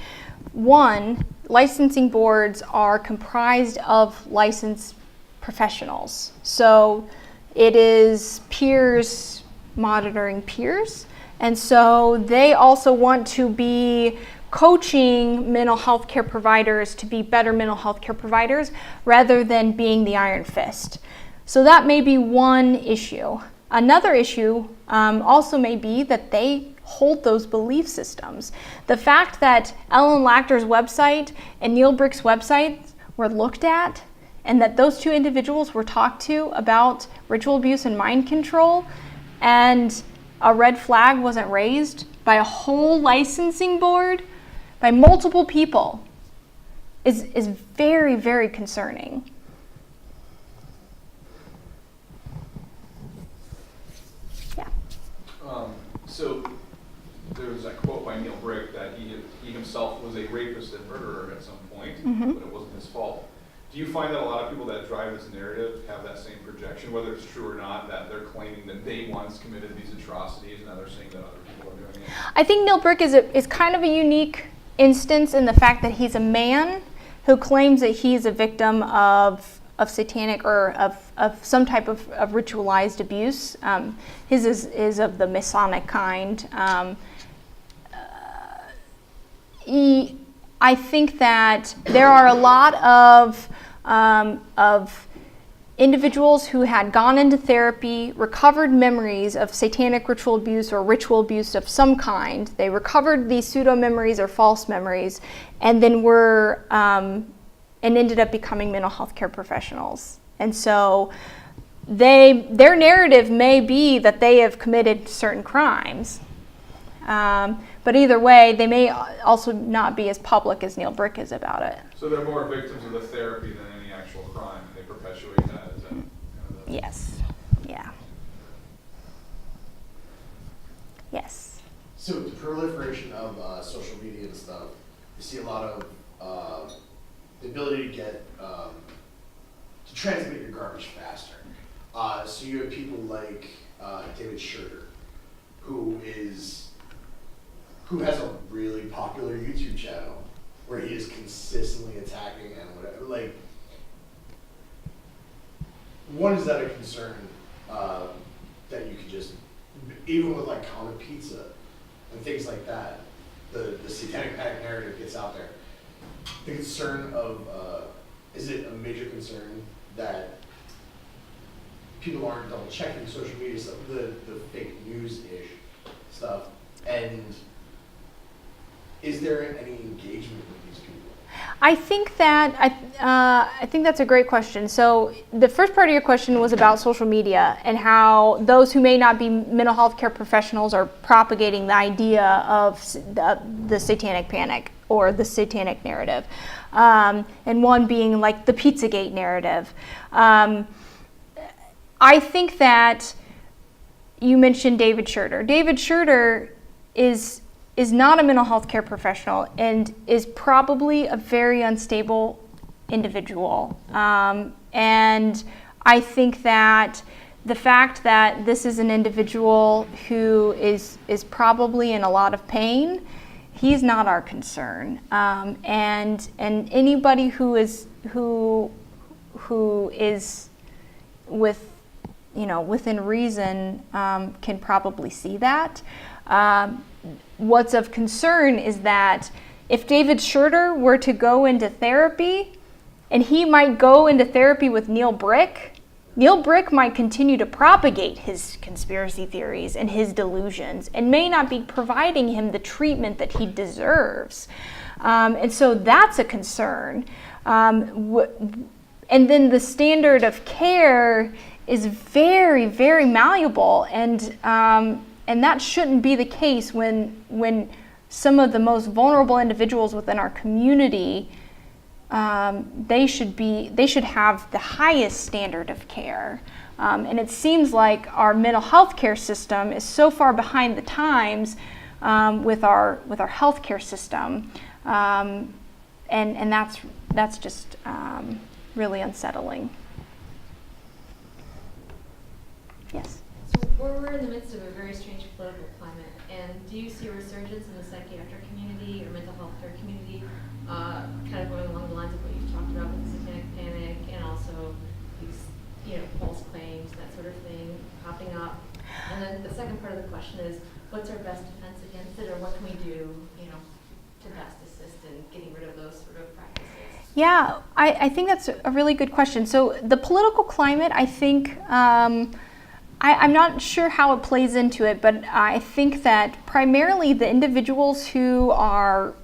B: One, licensing boards are comprised of licensed professionals. So it is peers monitoring peers. And so they also want to be coaching mental health care providers to be better mental health care providers rather than being the iron fist. So that may be one issue. Another issue also may be that they hold those belief systems. The fact that Ellen Laughner's website and Neil Brick's website were looked at, and that those two individuals were talked to about ritual abuse and mind control, and a red flag wasn't raised by a whole licensing board, by multiple people, is very, very concerning. Yeah.
A: So there was that quote by Neil Brick that he himself was a rapist and murderer at some point, but it wasn't his fault. Do you find that a lot of people that drive this narrative have that same projection, whether it's true or not, that they're claiming that they once committed these atrocities and now they're saying that other people are doing it?
B: I think Neil Brick is kind of a unique instance in the fact that he's a man who claims that he's a victim of satanic or of some type of ritualized abuse. His is of the Masonic kind. I think that there are a lot of individuals who had gone into therapy, recovered memories of satanic ritual abuse or ritual abuse of some kind. They recovered these pseudo memories or false memories, and then and ended up becoming mental health care professionals. And so their narrative may be that they have committed certain crimes. But either way, they may also not be as public as Neil Brick is about it.
A: So they're more victims of the therapy than any actual crime. They perpetuate that. Is that kind of the...
B: Yes. Yeah. Yes.
L: So the proliferation of social media and stuff, you see a lot of the ability to get to transmit your garbage faster. So you have people like David Schroeder, who has a really popular YouTube channel where he is consistently attacking and whatever. Like, one, is that a concern that you could just, even with like common pizza and things like that, the Satanic Panic narrative gets out there. The concern of, is it a major concern that people aren't double checking social media stuff, the fake news-ish stuff, and is there any engagement with these people?
B: I think that's a great question. So the first part of your question was about social media and how those who may not be mental health care professionals are propagating the idea of the Satanic Panic or the Satanic narrative, and one being like the Pizzagate narrative. I think that you mentioned David Schurter. David Schurter is not a mental health care professional and is probably a very unstable individual. And I think that the fact that this is an individual who is probably in a lot of pain, he's not our concern. And anybody who is with, within reason, can probably see that. What's of concern is that if David Schurter were to go into therapy, and he might go into therapy with Neil Brick might continue to propagate his conspiracy theories and his delusions and may not be providing him the treatment that he deserves. And so that's a concern. And then the standard of care is very, very malleable, and that shouldn't be the case when some of the most vulnerable individuals within our community, they should have the highest standard of care. And it seems like our mental health care system is so far behind the times with our health care system, and that's just really unsettling. Yes.
D: So we're in the midst of a very strange political climate, and do you see a resurgence in the psychiatric community or mental health care community, kind of going along the lines of what you've talked about with the Satanic Panic and also these, false claims, that sort of thing popping up? And then the second part of the question is, what's our best defense against it, or what can we do, to best assist in getting rid of those sort of practices?
B: Yeah, I think that's a really good question. So the political climate, I think, I'm not sure how it plays into it, but I think that primarily the individuals who are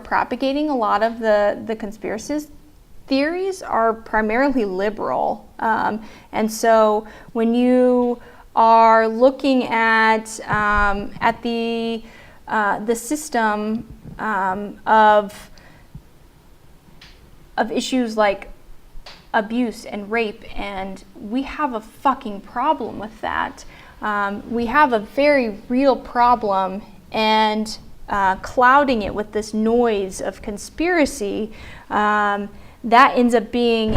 B: propagating a lot of the conspiracy theories are primarily liberal. And so when you are looking at the system of issues like abuse and rape, and we have a fucking problem with that. We have a very real problem, and clouding it with this noise of conspiracy, that ends up being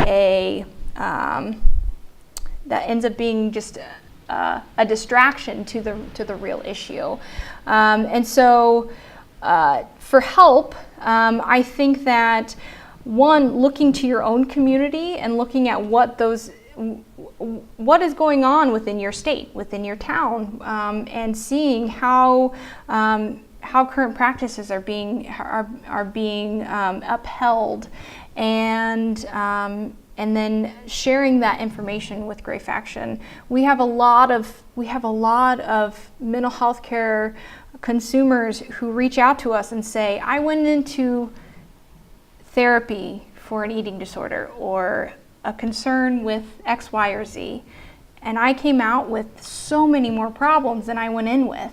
B: just a distraction to the real issue. And so for help, I think that one, looking to your own community and looking at what is going on within your state, within your town, and seeing how current practices are being upheld, and then sharing that information with Grafe Action. We have a lot of mental health care consumers who reach out to us and say, I went into therapy for an eating disorder or a concern with X, Y, or Z, and I came out with so many more problems than I went in with.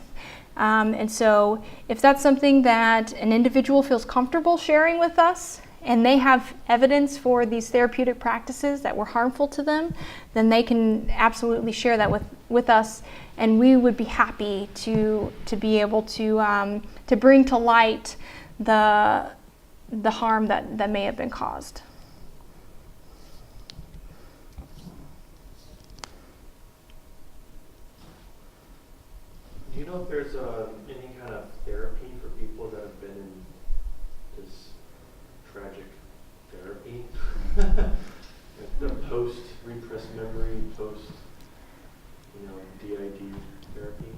B: And so if that's something that an individual feels comfortable sharing with us, and they have evidence for these therapeutic practices that were harmful to them, then they can absolutely share that with us, and we would be happy to be able to bring to light the harm that may have been caused.
H: Do you know if there's any kind of therapy for people that have been in this tragic therapy? The post-repressed memory, DID therapy?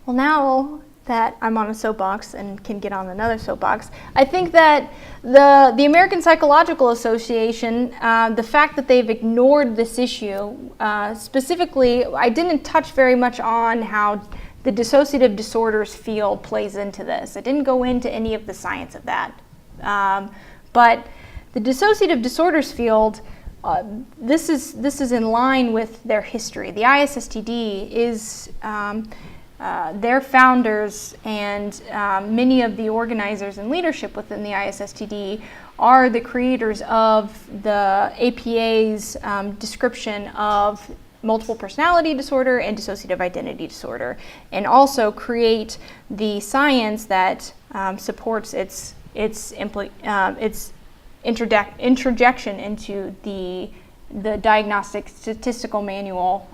B: Well, now that I'm on a soapbox and can get on another soapbox, I think that the American Psychological Association, the fact that they've ignored this issue, specifically, I didn't touch very much on how the dissociative disorders field plays into this. I didn't go into any of the science of that. But the dissociative disorders field, this is in line with their history. The Is STD is their founders and many of the organizers and leadership within the Is STD are the creators of the APA's description of multiple personality disorder and dissociative identity disorder, and also create the science that supports its introjection into the diagnostic statistical manual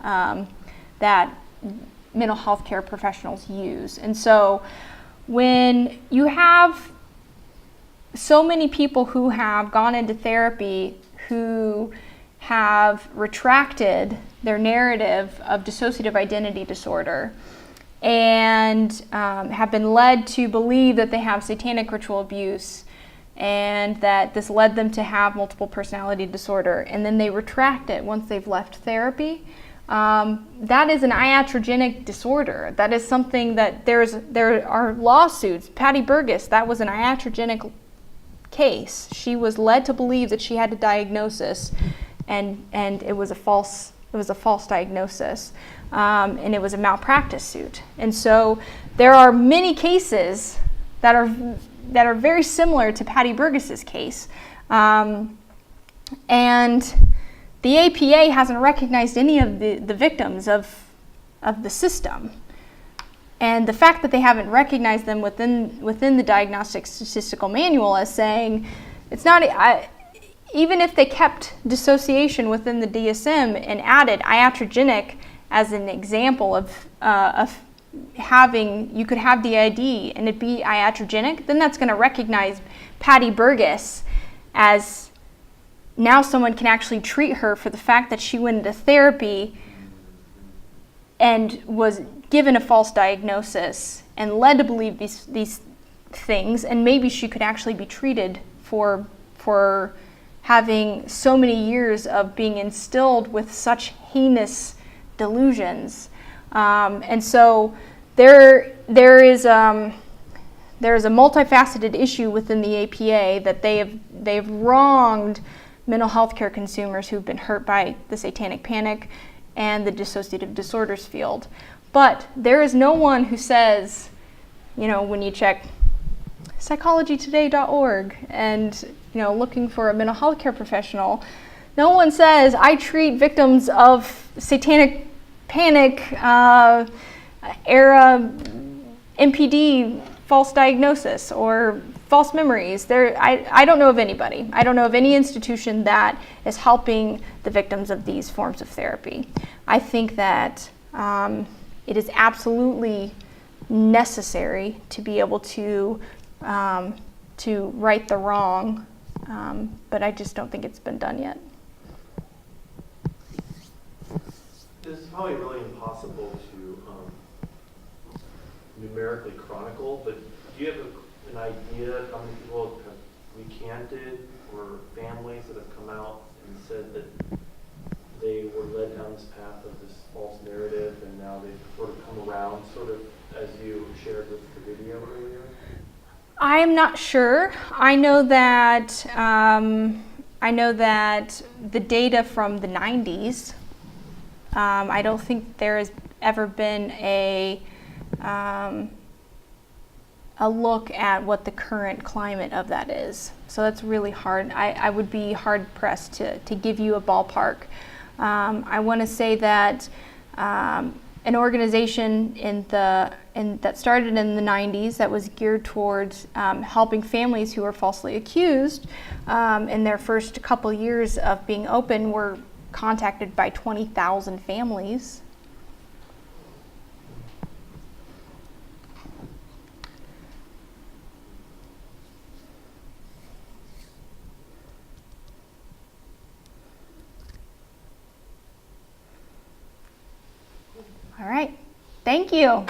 B: that mental health care professionals use. And so when you have so many people who have gone into therapy who have retracted their narrative of dissociative identity disorder and have been led to believe that they have satanic ritual abuse and that this led them to have multiple personality disorder, and then they retract it once they've left therapy, that is an iatrogenic disorder. That is something that there are lawsuits. Patty Burgas, that was an iatrogenic case. She was led to believe that she had a diagnosis, and it was a false diagnosis, and it was a malpractice suit. And so there are many cases that are very similar to Patty Burgas's case, and the APA hasn't recognized any of the victims of the system. And the fact that they haven't recognized them within the Diagnostic Statistical Manual as saying, it's not, even if they kept dissociation within the DSM and added iatrogenic as an example of having, you could have the ID and it be iatrogenic, then that's going to recognize Patty Burgas as now someone can actually treat her for the fact that she went into therapy and was given a false diagnosis and led to believe these things, and maybe she could actually be treated for having so many years of being instilled with such heinous delusions. And so there is a multifaceted issue within the APA that they've wronged mental health care consumers who've been hurt by the Satanic Panic and the dissociative disorders field. But there is no one who says, when you check psychologytoday.org and looking for a mental health care professional, no one says, I treat victims of Satanic Panic era MPD false diagnosis or false memories. I don't know of anybody. I don't know of any institution that is helping the victims of these forms of therapy. I think that it is absolutely necessary to be able to right the wrong, but I just don't think it's been done yet.
H: This is probably really impossible to numerically chronicle, but do you have an idea of how many people have recanted or families that have come out and said that they were led down this path of this false narrative and now they've sort of come around, sort of as you shared with the video earlier?
B: I am not sure. I know that the data from the 90s, I don't think there has ever been a look at what the current climate of that is. So that's really hard. I would be hard pressed to give you a ballpark. I want to say that an organization that started in the 90s that was geared towards helping families who were falsely accused in their first couple years of being open were contacted by 20,000 families. All right, thank you.